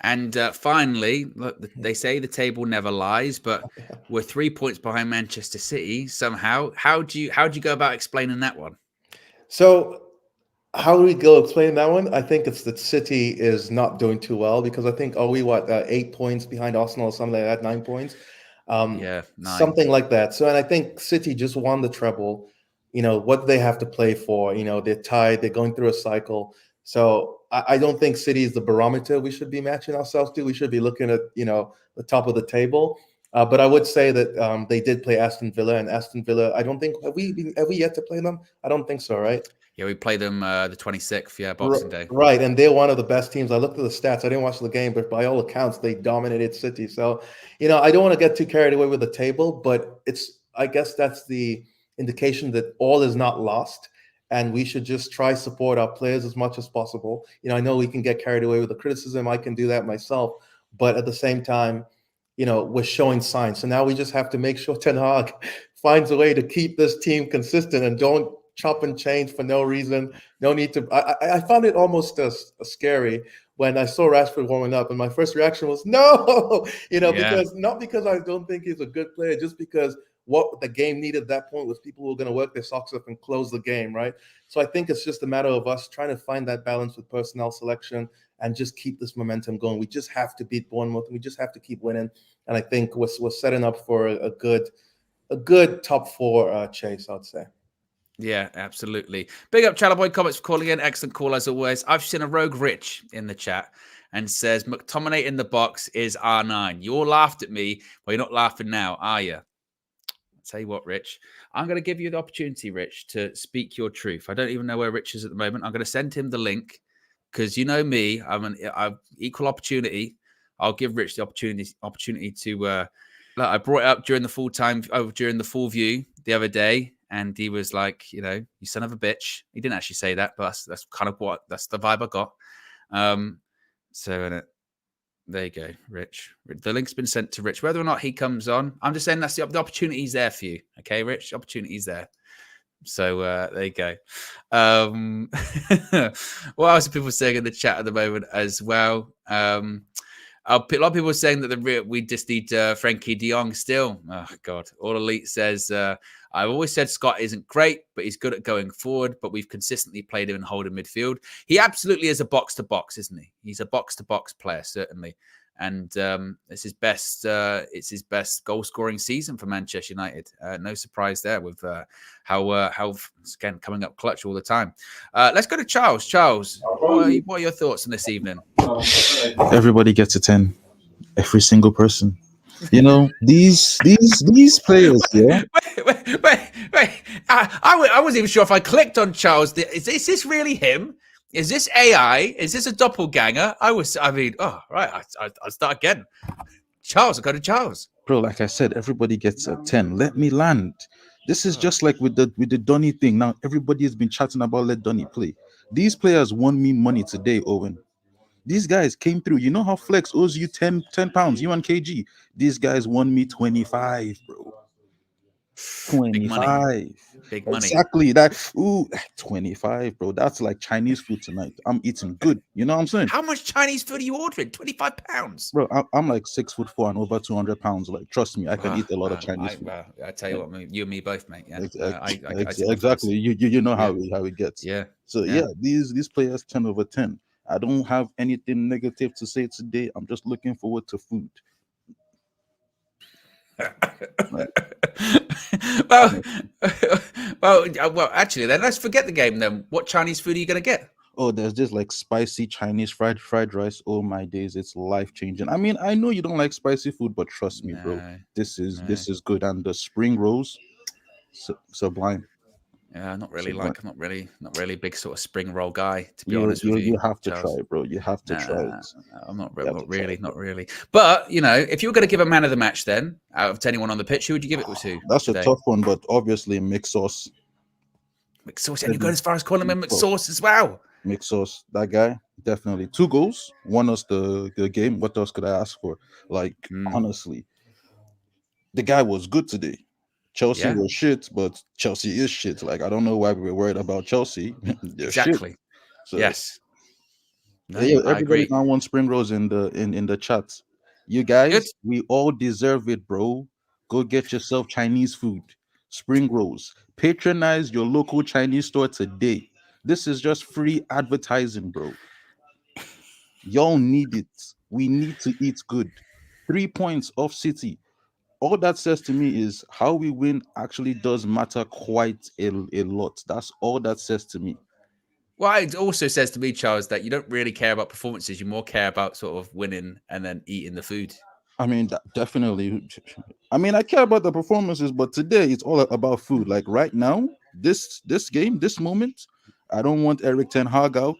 And finally, look, they say the table never lies, but we're 3 points behind Manchester City somehow. How do you go about explaining that one?
So how do we go explain that one? I think it's that City is not doing too well because I think, 8 points behind Arsenal or something like that, 9 points?
9.
Something like that. So, and I think City just won the treble. What do they have to play for? They're tied. They're going through a cycle. So I don't think City is the barometer we should be matching ourselves to. We should be looking at, the top of the table. But I would say that they did play Aston Villa, and Aston Villa, I don't think, have we yet to play them? I don't think so, right?
Yeah, we play them the 26th, Boxing Day.
Right, and they're one of the best teams. I looked at the stats. I didn't watch the game, but by all accounts, they dominated City. So, I don't want to get too carried away with the table, but I guess that's the indication that all is not lost, and we should just try support our players as much as possible. I know we can get carried away with the criticism. I can do that myself, but at the same time, we're showing signs. So now we just have to make sure Ten Hag finds a way to keep this team consistent and don't chop and change for no reason. No need to. I found it almost scary when I saw Rashford warming up, and my first reaction was no, because not because I don't think he's a good player, just because what the game needed at that point was people who were going to work their socks up and close the game, right? So I think it's just a matter of us trying to find that balance with personnel selection and just keep this momentum going. We just have to beat Bournemouth. We just have to keep winning. And I think we're setting up for a good top four chase, I'd say.
Yeah, absolutely. Big up Chalaboy Comments for calling in. Excellent call as always. I've seen a Rogue Rich in the chat and says McTominay in the box is R9. You all laughed at me. Well, you're not laughing now, are you? I'll tell you what, Rich. I'm going to give you the opportunity, Rich, to speak your truth. I don't even know where Rich is at the moment. I'm going to send him the link because you know me. I'm equal opportunity. I'll give Rich the opportunity to. I brought it up during the full view the other day. And he was like, you know, you son of a bitch. He didn't actually say that, but that's kind of that's the vibe I got. There you go, Rich. The link's been sent to Rich. Whether or not he comes on, I'm just saying that's the opportunity's there for you. Okay, Rich? Opportunity's there. So there you go. What else are people saying in the chat at the moment as well? A lot of people are saying that we just need Frankie de Jong still. Oh, God. All Elite says, I've always said Scott isn't great, but he's good at going forward, but we've consistently played him in holding midfield. He absolutely is a box-to-box, isn't he? He's a box-to-box player, certainly. And it's his best goal-scoring season for Manchester United. No surprise there with how again, coming up clutch all the time. Let's go to Charles. Charles, what are your thoughts on this evening?
Everybody gets a 10. Every single person. You know, these players, yeah.
Wait. I wasn't even sure if I clicked on Charles. Is this really him? Is this AI? Is this a doppelganger? I'll start again. Charles, I'll go to Charles.
Bro, like I said, everybody gets a 10. Let me land. This is just like with the Donny thing. Now, everybody has been chatting about let Donny play. These players won me money today, Owen. These guys came through. You know how Flex owes you 10 pounds, you and KG. These guys won me 25, bro. 25.
Big money.
Exactly. That 25, bro. That's like Chinese food tonight. I'm eating good. You know what I'm saying?
How much Chinese food are you ordering? 25 pounds.
Bro, I'm like 6'4" and over 200 pounds. Like, trust me, I can eat a lot of Chinese food.
I tell you what, you and me both, mate. Yeah.
Exactly. You know how it gets.
Yeah.
So yeah, these players 10 over 10. I don't have anything negative to say today. I'm just looking forward to food.
well, actually, then let's forget the game. Then, what Chinese food are you going to get?
Oh, there's this like spicy Chinese fried rice. Oh my days, it's life changing. I mean, I know you don't like spicy food, but trust me, bro, this is good. And the spring rolls, sublime.
Yeah, I'm not really big sort of spring roll guy, to be honest with you.
You have to
Charles.
try it, bro. You have to try it.
I'm not really. But you know, if you were going to give a man of the match, then out of anyone on the pitch, who would you give it to?
That's a tough one, but obviously McSauce.
McSauce, and you go as far as calling him McSauce as well.
McSauce, that guy, definitely 2 goals, won us the game. What else could I ask for? Like honestly, the guy was good today. Chelsea was shit, but Chelsea is shit. Like, I don't know why we were worried about Chelsea.
Exactly.
Shit. So,
yes.
No, everybody now wants spring rolls in the chat. You guys, we all deserve it, bro. Go get yourself Chinese food, spring rolls. Patronize your local Chinese store today. This is just free advertising, bro. Y'all need it. We need to eat good. 3 points off City. All that says to me is how we win actually does matter quite a lot. That's all that says to me.
Well, it also says to me, Charles, that you don't really care about performances. You more care about sort of winning and then eating the food.
I mean, definitely. I mean, I care about the performances, but today it's all about food. Like right now, this game, this moment, I don't want Eric Ten Hag out.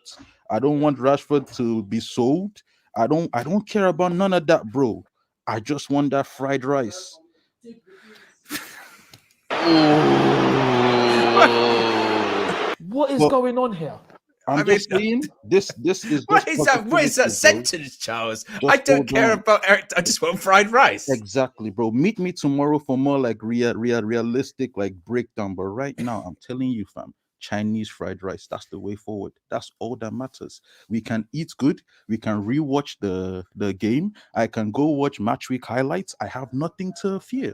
I don't want Rashford to be sold. I don't care about none of that, bro. I just want that fried rice.
What is going on here?
I'm just saying this is
what is that sentence, Charles? I don't care about Eric. I just want fried rice.
Exactly, bro. Meet me tomorrow for more like realistic like breakdown. But right now, I'm telling you, fam, Chinese fried rice. That's the way forward. That's all that matters. We can eat good. We can rewatch the game. I can go watch match week highlights. I have nothing to fear.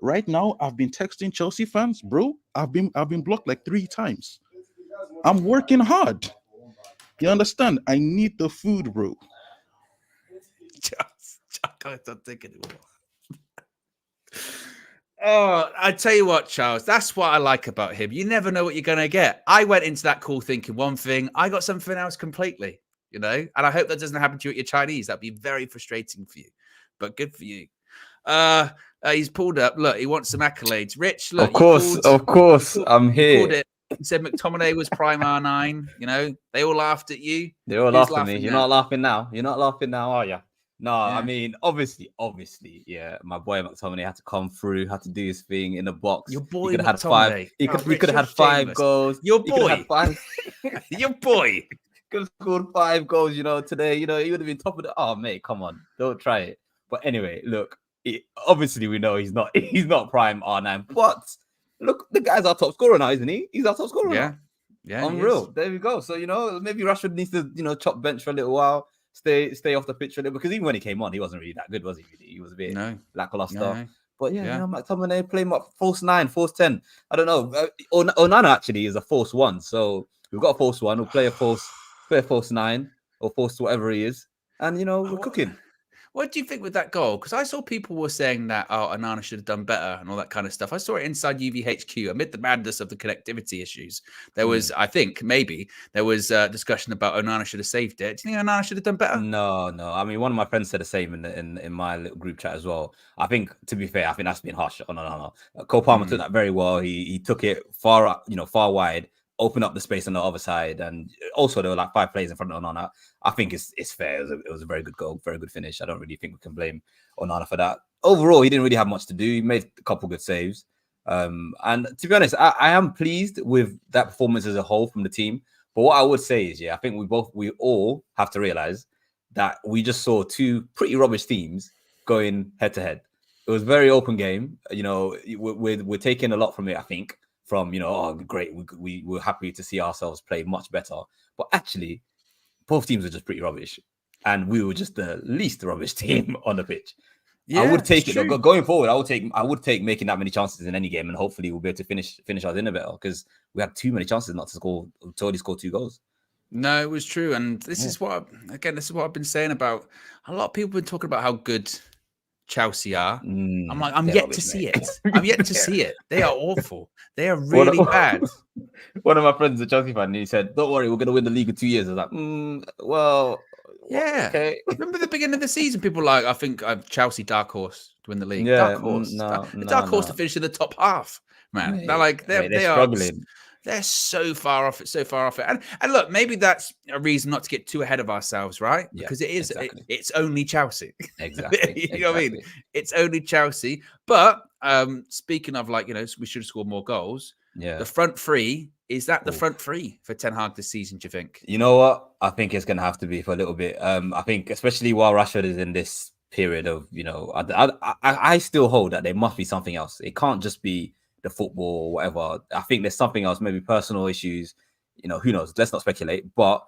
Right now, I've been texting Chelsea fans, bro. I've been blocked like 3 times. I'm working hard. You understand? I need the food, bro.
I can't take it anymore. Oh, I tell you what, Charles, that's what I like about him. You never know what you're going to get. I went into that call thinking one thing. I got something else completely, you know, and I hope that doesn't happen to you at your Chinese. That'd be very frustrating for you, but good for you. He's pulled up. Look, he wants some accolades. Rich, look.
Of course, I'm here.
He said McTominay was prime R9. You know, they all laughed at you.
They all laughed at me. You're not laughing now. You're not laughing now, are you? No, yeah. I mean, obviously, yeah. My boy McTominay had to come through, had to do his thing in the box.
Your boy,
he could have had 5. He could have had 5 goals.
Your boy,
your boy could have scored 5 goals. You know, today, you know, he would have been top of the. Oh, mate, come on, don't try it. But anyway, look, obviously we know he's not prime R9, but look, the guy's our top scorer now, isn't he? He's our top scorer.
Yeah,
now.
Yeah,
unreal. There we go. So you know, maybe Rashford needs to chop bench for a little while. Stay off the pitch for a little, because even when he came on, he wasn't really that good, was he? Really? He was a bit lackluster. No. But yeah, you know, McTominay play him up false 9, false 10. I don't know. Onana actually is a false 1, so we've got a false 1. We'll play a false 9 or false whatever he is, and you know we're cooking.
What do you think with that goal? Because I saw people were saying that, Onana should have done better and all that kind of stuff. I saw it inside UVHQ amid the madness of the connectivity issues. There was, I think, maybe there was a discussion about Onana should have saved it. Do you think Onana should have done better?
No. I mean, one of my friends said the same in my little group chat as well. I think, to be fair, I think that's been harsh on Onana. Cole Palmer took that very well. He took it far wide, open up the space on the other side, and also there were like 5 players in front of Onana. I think it's fair. It was a very good goal, very good finish. I don't really think we can blame Onana for that. Overall, he didn't really have much to do. He made a couple good saves. And to be honest, I am pleased with that performance as a whole from the team. But what I would say is, I think we all have to realize that we just saw 2 pretty rubbish teams going head to head. It was a very open game. You know, we're taking a lot from it, I think. From, great, we were happy to see ourselves play much better. But actually, both teams were just pretty rubbish. And we were just the least rubbish team on the pitch. Yeah, I would take it. Going forward, I would take making that many chances in any game, and hopefully we'll be able to finish our dinner better, because we had too many chances not to only score 2 goals.
No, it was true. And this is what I've been saying about a lot of people have been talking about how good Chelsea are. I'm like, I'm yet to see it. I'm yet to see it. They are awful. They are really bad.
One of my friends is a Chelsea fan, and he said, "Don't worry, we're going to win the league in 2 years." I was like, well,
yeah. Okay. Remember the beginning of the season? People were like, I think Chelsea dark horse to win the league. Yeah, dark horse. Dark horse to finish in the top half. Man, mate, they're like they're struggling. They're so far off it. And look, maybe that's a reason not to get too ahead of ourselves, right? Yeah, because it is, it's only Chelsea.
Exactly.
You know what I mean? It's only Chelsea. But speaking of, like, we should have scored more goals. Yeah. The front three, is that the front three for Ten Hag this season, do you think?
You know what? I think it's going to have to be for a little bit. I think especially while Rashford is in this period of, I still hold that there must be something else. It can't just be the football or whatever. I think there's something else, maybe personal issues, who knows? Let's not speculate, but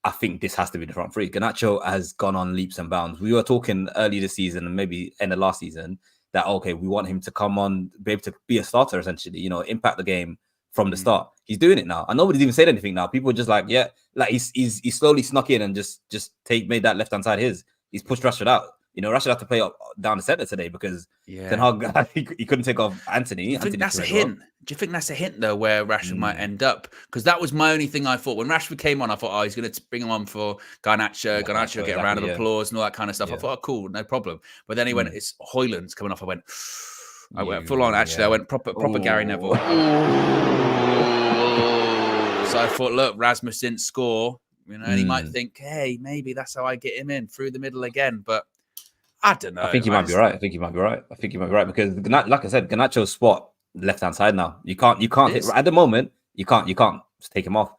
I think this has to be the front three. Garnacho has gone on leaps and bounds. We were talking early this season and maybe end of last season that, okay, we want him to come on, be able to be a starter, essentially, impact the game from the start. He's doing it now. And nobody's even said anything now. People are just like, yeah, like he's slowly snuck in and just made that left-hand side his. He's pushed Rashford out. Rashford had to play up down the centre today because Ten Hag, he couldn't take off Anthony.
Do you think that's a hint? Do you think that's a hint, though, where Rashford might end up? Because that was my only thing I thought. When Rashford came on, I thought, he's going to bring him on for Garnacho. Garnacho will get a round of applause and all that kind of stuff. I thought, cool, no problem. But then he went, it's Højlund's coming off. I went full on, actually. I went proper Gary Neville. So I thought, look, Rasmus didn't score, and he might think, hey, maybe that's how I get him in through the middle again. But I don't know.
I think you might be right. I think you might be right because, like I said, Garnacho's spot left-hand side now. You can't hit at the moment. You can't just take him off.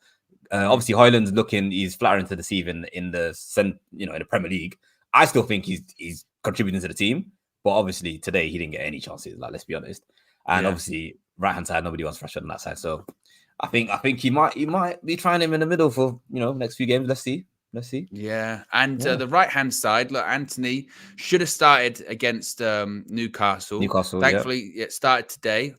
Obviously, Højlund's he's flattering to deceive in the Premier League. I still think he's contributing to the team, but obviously today he didn't get any chances. Like, let's be honest. And obviously, right-hand side, nobody wants Rashford on that side. So I think he might be trying him in the middle for next few games. Let's see.
Yeah. And the right-hand side, look, Anthony should have started against Newcastle. Thankfully, it started today.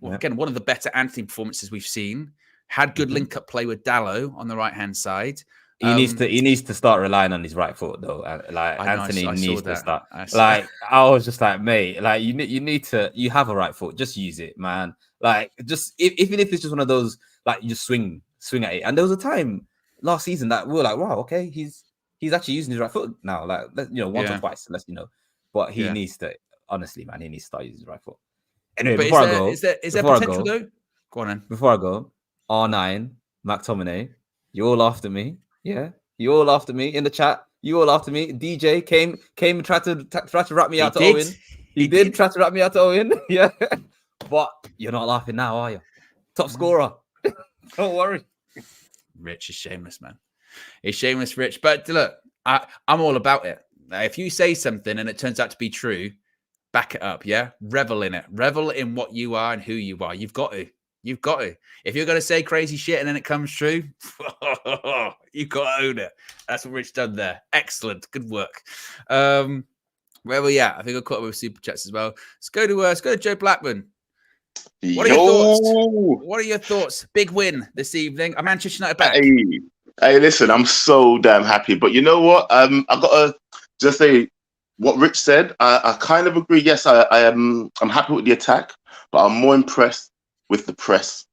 Again, one of the better Anthony performances we've seen. had good link-up play with Dallo on the right-hand side.
He needs to start relying on his right foot though. Anthony needs to start. I was just like, mate, like you have a right foot, just use it, man. Like just even if it's just one of those, like you just swing at it. And there was a time last season that we were like, wow, okay, he's actually using his right foot now. Like once or twice, But he needs to, honestly, man, he needs to start using his right foot. Anyway,
but
before I go,
is there potential though? Go on then.
Before I go, R9, McTominay, you all laughed at me. Yeah, you all laughed at me in the chat. You all laughed at me. DJ came and tried to wrap me out to Owen. He did try to wrap me out to Owen. Yeah, but you're not laughing now, are you? Top scorer. Don't worry.
Rich is shameless, man. He's shameless, Rich. But look, I'm all about it. If you say something and it turns out to be true, back it up. Yeah, revel in it. Revel in what you are and who you are. You've got to. You've got to. If you're going to say crazy shit and then it comes true, you've got to own it. That's what Rich done there. Excellent. Good work. Where were we at? I think I caught up with super chats as well. Let's go to Joe Blackman. What are your thoughts? What are your thoughts? Big win this evening. I'm Manchester United back.
Hey, listen, I'm so damn happy. But you know what? I got to just say what Rich said. I kind of agree. Yes, I'm happy with the attack, but I'm more impressed with the press.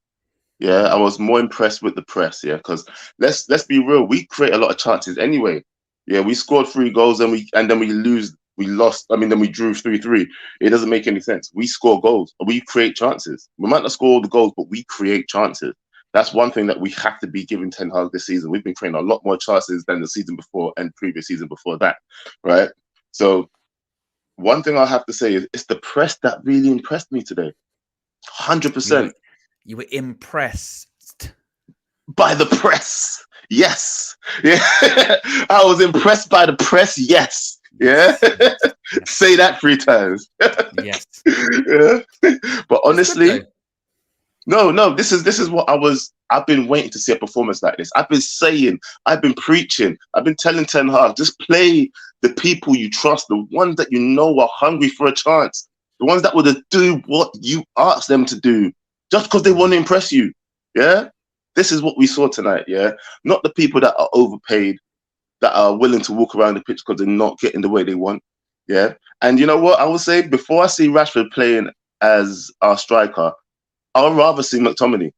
Yeah, I was more impressed with the press. Yeah, because let's be real, we create a lot of chances anyway. Yeah, we scored 3 goals and then we lost. I mean, then we drew 3-3. It doesn't make any sense. We score goals, we create chances. We might not score all the goals, but we create chances. That's one thing that we have to be giving Ten Hag this season. We've been creating a lot more chances than the season before and previous season before that, right? So one thing I have to say is it's the press that really impressed me today. 100%.
You were impressed
by the press. Yes. Yeah. I was impressed by the press. Yes. Yeah. Say that 3 times.
Yes.
Yeah. But honestly, no. This is what I've been waiting to see a performance like this. I've been saying, I've been preaching, I've been telling Ten Hag, just play the people you trust, the ones that you know are hungry for a chance. The ones that would do what you ask them to do just because they want to impress you. Yeah? This is what we saw tonight, yeah? Not the people that are overpaid, that are willing to walk around the pitch because they're not getting the way they want. Yeah? And you know what? I will say, before I see Rashford playing as our striker, I'd rather see McTominay.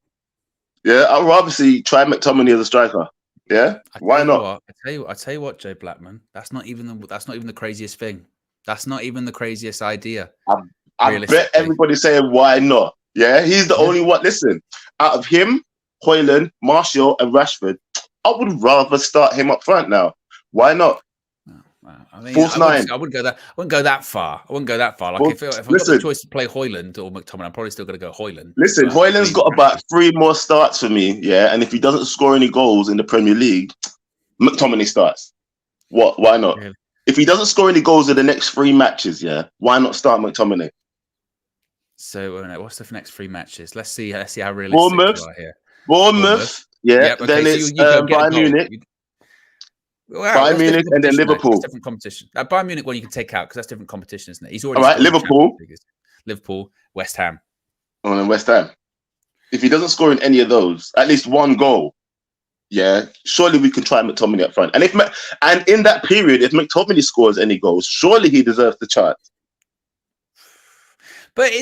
Yeah? I'd rather try McTominay as a striker. Yeah? Why not?
I tell you what, Joe Blackman, that's not even the craziest thing. That's not even the craziest idea.
I bet everybody's saying, why not? Yeah, he's the only one. Listen, out of him, Højlund, Martial, and Rashford, I would rather start him up front now. Why not?
I mean, I wouldn't go that far. Like, well, if I've got the choice to play Højlund or McTominay, I'm probably still going to go Højlund.
Listen, Højlund's got about 3 more starts for me, yeah. And if he doesn't score any goals in the Premier League, McTominay starts. What? Why not? Really? If he doesn't score any goals in the next 3 matches, yeah, why not start McTominay?
So, what's the next 3 matches? Let's see how realistic you are here.
Bournemouth, yeah. Yep, okay. Then it's Bayern Munich. Bayern Munich and then Liverpool.
That's different competition. Bayern Munich one you can take out because that's different competition, isn't it? He's already
all right. Liverpool,
West Ham.
Oh, and West Ham. If he doesn't score in any of those, at least 1 goal, yeah, surely we can try McTominay up front. And in that period, if McTominay scores any goals, surely he deserves the chance.
But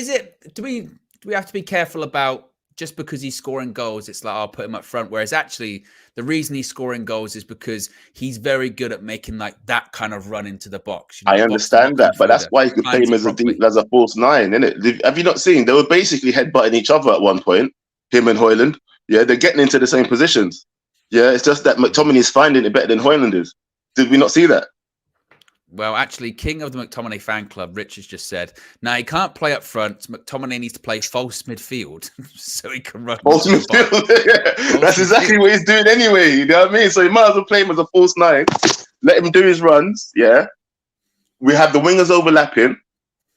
do we have to be careful about just because he's scoring goals, it's like, I'll put him up front. Whereas actually the reason he's scoring goals is because he's very good at making like that kind of run into the box.
I understand that, but that's why you could play him as a false 9, innit? Have you not seen? They were basically headbutting each other at one point, him and Højlund. Yeah, they're getting into the same positions. Yeah, it's just that McTominay is finding it better than Højlund is. Did we not see that?
Well, actually, king of the McTominay fan club, Rich has just said, now he can't play up front. McTominay needs to play false midfield so he can run.
False midfield. That's exactly what he's doing anyway. You know what I mean? So you might as well play him as a false 9. Let him do his runs. Yeah. We have the wingers overlapping,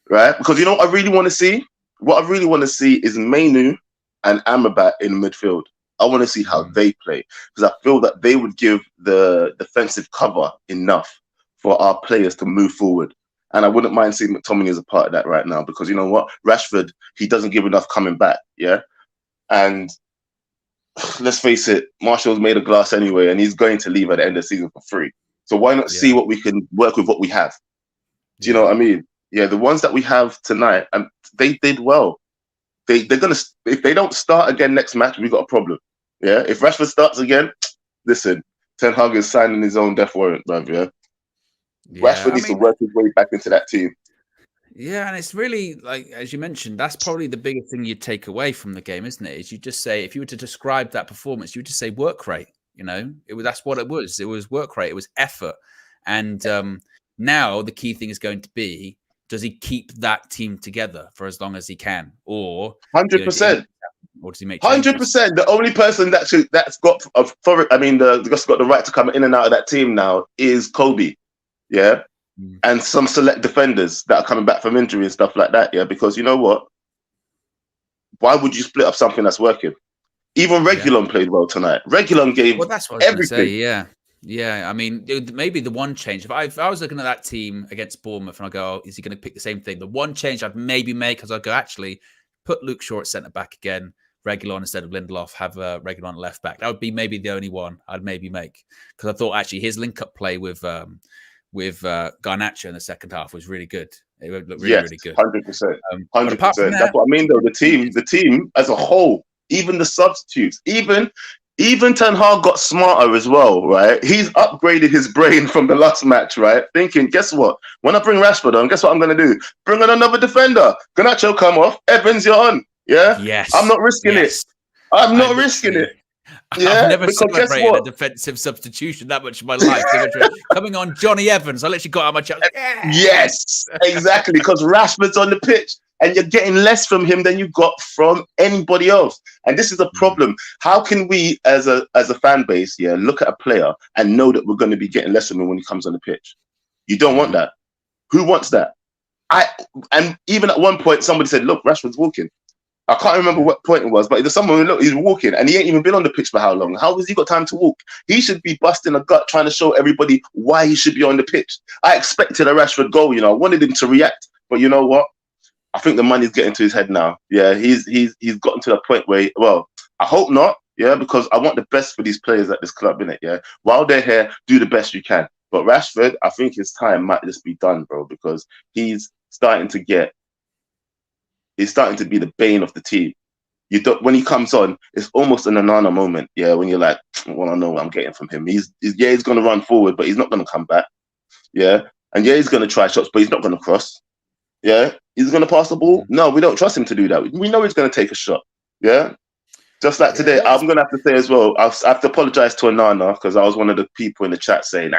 right? Because you know what I really want to see? What I really want to see is Mainu and Amrabat in midfield. I want to see how they play because I feel that they would give the defensive cover enough for our players to move forward. And I wouldn't mind seeing McTominay as a part of that right now because you know what? Rashford, he doesn't give enough coming back, yeah? And let's face it, Martial's made of glass anyway, and he's going to leave at the end of the season for free. So why not see what we can work with what we have? Do you know what I mean? Yeah, the ones that we have tonight, and they did well. They're gonna, if they don't start again next match, we've got a problem. Yeah, if Rashford starts again, listen, Ten Hag is signing his own death warrant, bruv. Yeah, Rashford needs to work his way back into that team.
Yeah, and it's really like, as you mentioned, that's probably the biggest thing you'd take away from the game, isn't it? Is you just say, if you were to describe that performance, you would just say work rate. You know, that's what it was. It was work rate. It was effort. And now the key thing is going to be, does he keep that team together for as long as he can, or
100%,
or does he make
100%? The only person that's got that's got the right to come in and out of that team now is Kobe. Yeah. And some select defenders that are coming back from injury and stuff like that, yeah. Because you know what? Why would you split up something that's working? Even Reguilon played well tonight. Reguilon gave
that's what I was everything. Say, yeah. I mean, maybe the one change. If I was looking at that team against Bournemouth and I go, oh, is he going to pick the same thing? The one change I'd maybe make, because I go, actually, put Luke Shaw at centre back again, Reguilon instead of Lindelof, have Reguilon at left back. That would be maybe the only one I'd maybe make, because I thought actually his link-up play with Garnacho in the second half was really good. It looked really good.
100%. 100%. That's what I mean, though. The team as a whole, even the substitutes, even Ten Hag got smarter as well, right? He's upgraded his brain from the last match, right? Thinking, guess what? When I bring Rashford on, guess what I'm going to do? Bring on another defender. Garnacho come off. Evans, you're on. Yeah?
Yes.
I'm not risking it. I'm not risking it. Yeah,
I've never celebrated a defensive substitution that much in my life. Coming on Johnny Evans, I literally got out my chest.
Yes, exactly. Because Rashford's on the pitch, and you're getting less from him than you got from anybody else. And this is a problem. How can we, as a fan base, look at a player and know that we're going to be getting less from him when he comes on the pitch? You don't want that. Who wants that? And even at one point, somebody said, "Look, Rashford's walking." I can't remember what point it was, but there's someone, look, he's walking, and he ain't even been on the pitch for how long? How has he got time to walk? He should be busting a gut trying to show everybody why he should be on the pitch. I expected a Rashford goal, I wanted him to react, but you know what? I think the money's getting to his head now. Yeah, he's gotten to the point where, well, I hope not, because I want the best for these players at this club, innit, yeah? While they're here, do the best you can. But Rashford, I think his time might just be done, bro, because he's starting to be the bane of the team. When he comes on, it's almost an Onana moment. Yeah, when you're like, well, I know what I'm getting from him. He's going to run forward, but he's not going to come back. Yeah, and he's going to try shots, but he's not going to cross. Yeah, he's going to pass the ball. No, we don't trust him to do that. We know he's going to take a shot. Yeah, just like today, I'm going to have to say as well, I have to apologize to Onana, because I was one of the people in the chat saying,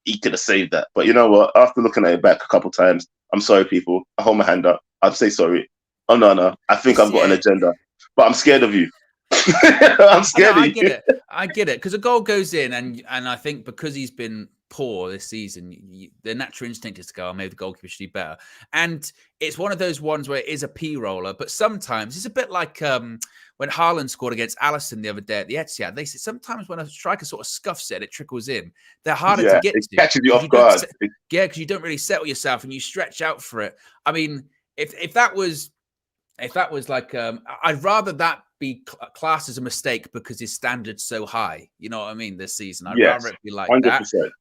he could have saved that. But you know what? After looking at it back a couple times, I'm sorry, people. I hold my hand up. I'd say sorry. Oh, no. I think I've got an agenda, but I'm scared of you. I'm scared of you.
I get it. Because a goal goes in, and I think because he's been poor this season, the natural instinct is to go, maybe the goalkeeper should do better. And it's one of those ones where it is a P roller, but sometimes it's a bit like when Haaland scored against Alisson the other day at the Etihad. They say sometimes when a striker sort of scuffs it, it trickles in. They're harder to get to.
It catches you off guard.
Because you don't really settle yourself and you stretch out for it. I mean, if that was like, I'd rather that be classed as a mistake because his standard's so high. You know what I mean? This season, I'd rather it be like 100%. That.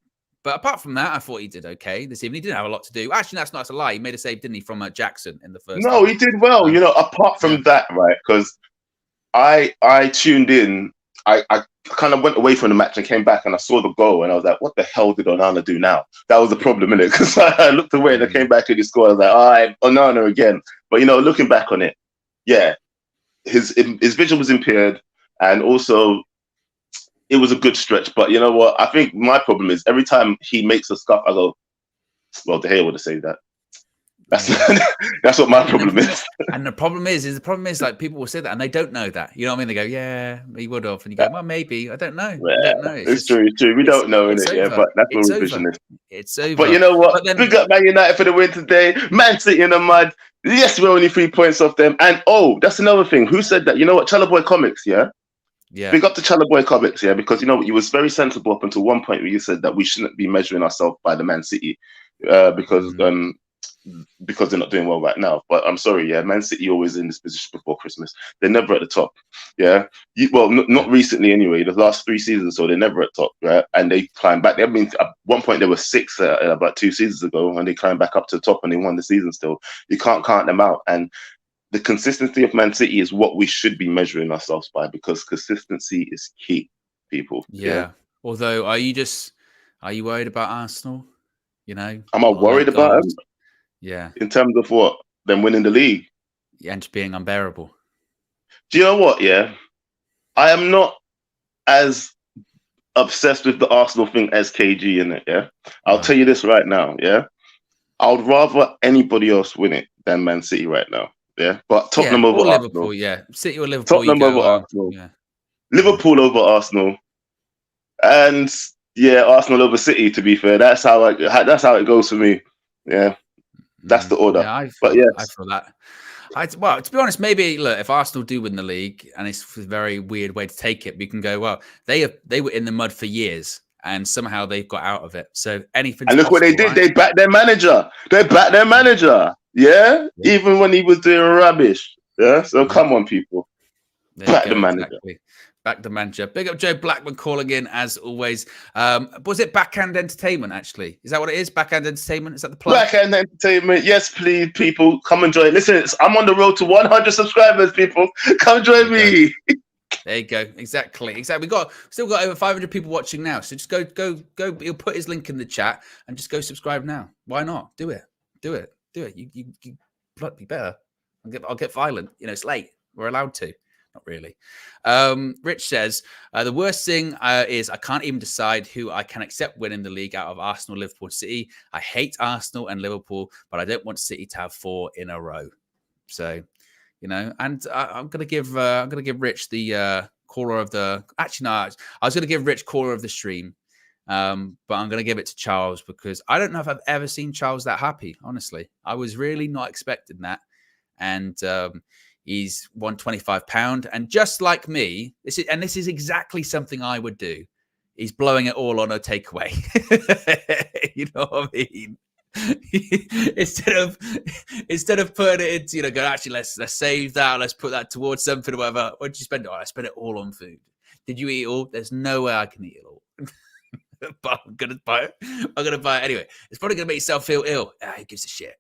But apart from that, I thought he did okay this evening. He didn't have a lot to do. Actually, that's not a lie. He made a save, didn't he, from Jackson in the first?
No,
half.
He did well. Apart from that, right? Because I tuned in. I kind of went away from the match and came back and I saw the goal and I was like, what the hell did Onana do now? That was the problem, innit? Because I looked away and I came back and he scored. I was like, Onana again. But, looking back on it, his vision was impaired, and also it was a good stretch. But you know what? I think my problem is every time he makes a scuff, I go, well, De Gea would have saved that. That's what my problem is.
And the problem is like people will say that and they don't know that. You know what I mean? They go, yeah, he would have. And you go, well, maybe. I don't know.
Yeah,
I don't know.
It's true. We don't know, innit? Yeah, but that's what we're vision is.
It's over.
But you know what? Big up Man United for the win today. Man City in the mud. Yes, we're only 3 points off them. And that's another thing. Who said that? You know what? Chalaboy Comics, yeah?
Yeah.
Big up to Chalaboy Comics, yeah? Because you know what? You was very sensible up until one point where you said that we shouldn't be measuring ourselves by the Man City. Because because they're not doing well right now. But I'm sorry, yeah, Man City always in this position before Christmas. They're never at the top. Yeah, not recently anyway. The last 3 seasons, so they're never at top, right? And they climb back. I mean, at one point they were 6 about 2 seasons ago, and they climbed back up to the top, and they won the season still. You can't count them out. And the consistency of Man City is what we should be measuring ourselves by, because consistency is key, people.
Yeah. Although, are you worried about Arsenal? You know,
am I worried about them?
Yeah.
In terms of what? Them winning the league?
And just being unbearable.
Do you know what? Yeah. I am not as obsessed with the Arsenal thing as KG in it. Yeah. I'll tell you this right now. Yeah. I would rather anybody else win it than Man City right now. Yeah. But Tottenham over Arsenal.
Liverpool, yeah. City or Liverpool.
Tottenham over Arsenal. Yeah. Liverpool over Arsenal. And yeah, Arsenal over City, to be fair. That's how it goes for me. Yeah. That's the order.
Yeah, I feel that. Well, to be honest, maybe look, if Arsenal do win the league, and it's a very weird way to take it, we can go, well, they were in the mud for years, and somehow they've got out of it. So anything.
And look what they did. Right? They backed their manager. Yeah? Even when he was doing rubbish. Yeah. So come on, people. Back the manager.
Exactly. Back the manager. Big up Joe Blackman calling in as always. Was it Backhand Entertainment, actually? Is that what it is? Backhand Entertainment? Is that the plug? Backhand
Entertainment. Yes, please, people. Come and join. Listen, I'm on the road to 100 subscribers, people. Come join me.
There you go. Exactly. We still got over 500 people watching now. So just go. He'll put his link in the chat and just go subscribe now. Why not? Do it. You be better. I'll get violent. You know, it's late. We're allowed to. Not really. Rich says, the worst thing is I can't even decide who I can accept winning the league out of Arsenal, Liverpool, City. I hate Arsenal and Liverpool, but I don't want City to have 4 in a row. So, you know, and I'm gonna give Rich the caller of the. Actually, no, I was gonna give Rich caller of the stream, but I'm gonna give it to Charles because I don't know if I've ever seen Charles that happy. Honestly, I was really not expecting that, and. He's won £25, and just like me, this is exactly something I would do. He's blowing it all on a takeaway. You know what I mean? instead of putting it into, go, actually, let's save that, let's put that towards something or whatever. What did you spend it on? I spent it all on food. Did you eat it all? There's no way I can eat it all. But I'm gonna buy it anyway. It's probably gonna make yourself feel ill. Who gives a shit?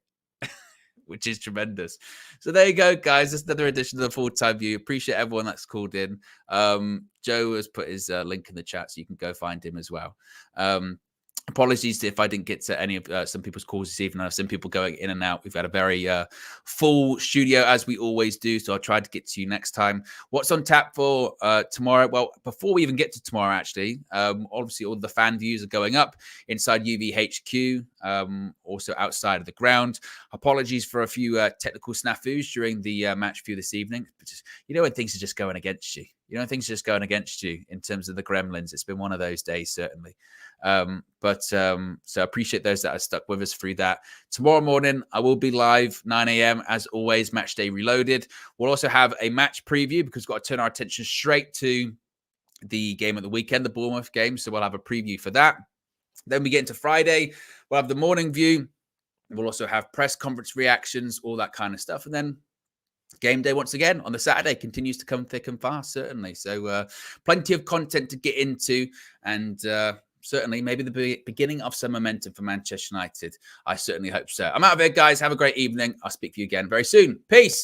Which is tremendous. So there you go, guys. That's another edition of the Full-Time View. Appreciate everyone that's called in. Joe has put his link in the chat, so you can go find him as well. Apologies if I didn't get to any of some people's calls this evening. I have some people going in and out. We've had a very full studio, as we always do, so I'll try to get to you next time. What's on tap for tomorrow? Well, before we even get to tomorrow, actually, obviously all the fan views are going up inside UVHQ, also outside of the ground. Apologies for a few technical snafus during the match view this evening. When things are just going against you. Things are just going against you in terms of the gremlins. It's been one of those days, certainly. So I appreciate those that are stuck with us through that. Tomorrow morning, I will be live, 9 a.m. as always, Match Day Reloaded. We'll also have a match preview because we've got to turn our attention straight to the game of the weekend, the Bournemouth game. So we'll have a preview for that. Then we get into Friday. We'll have the morning view. We'll also have press conference reactions, all that kind of stuff. And then game day once again on the Saturday continues to come thick and fast, certainly. So plenty of content to get into, and certainly maybe the beginning of some momentum for Manchester United. I certainly hope so. I'm out of here, guys. Have a great evening. I'll speak to you again very soon. Peace.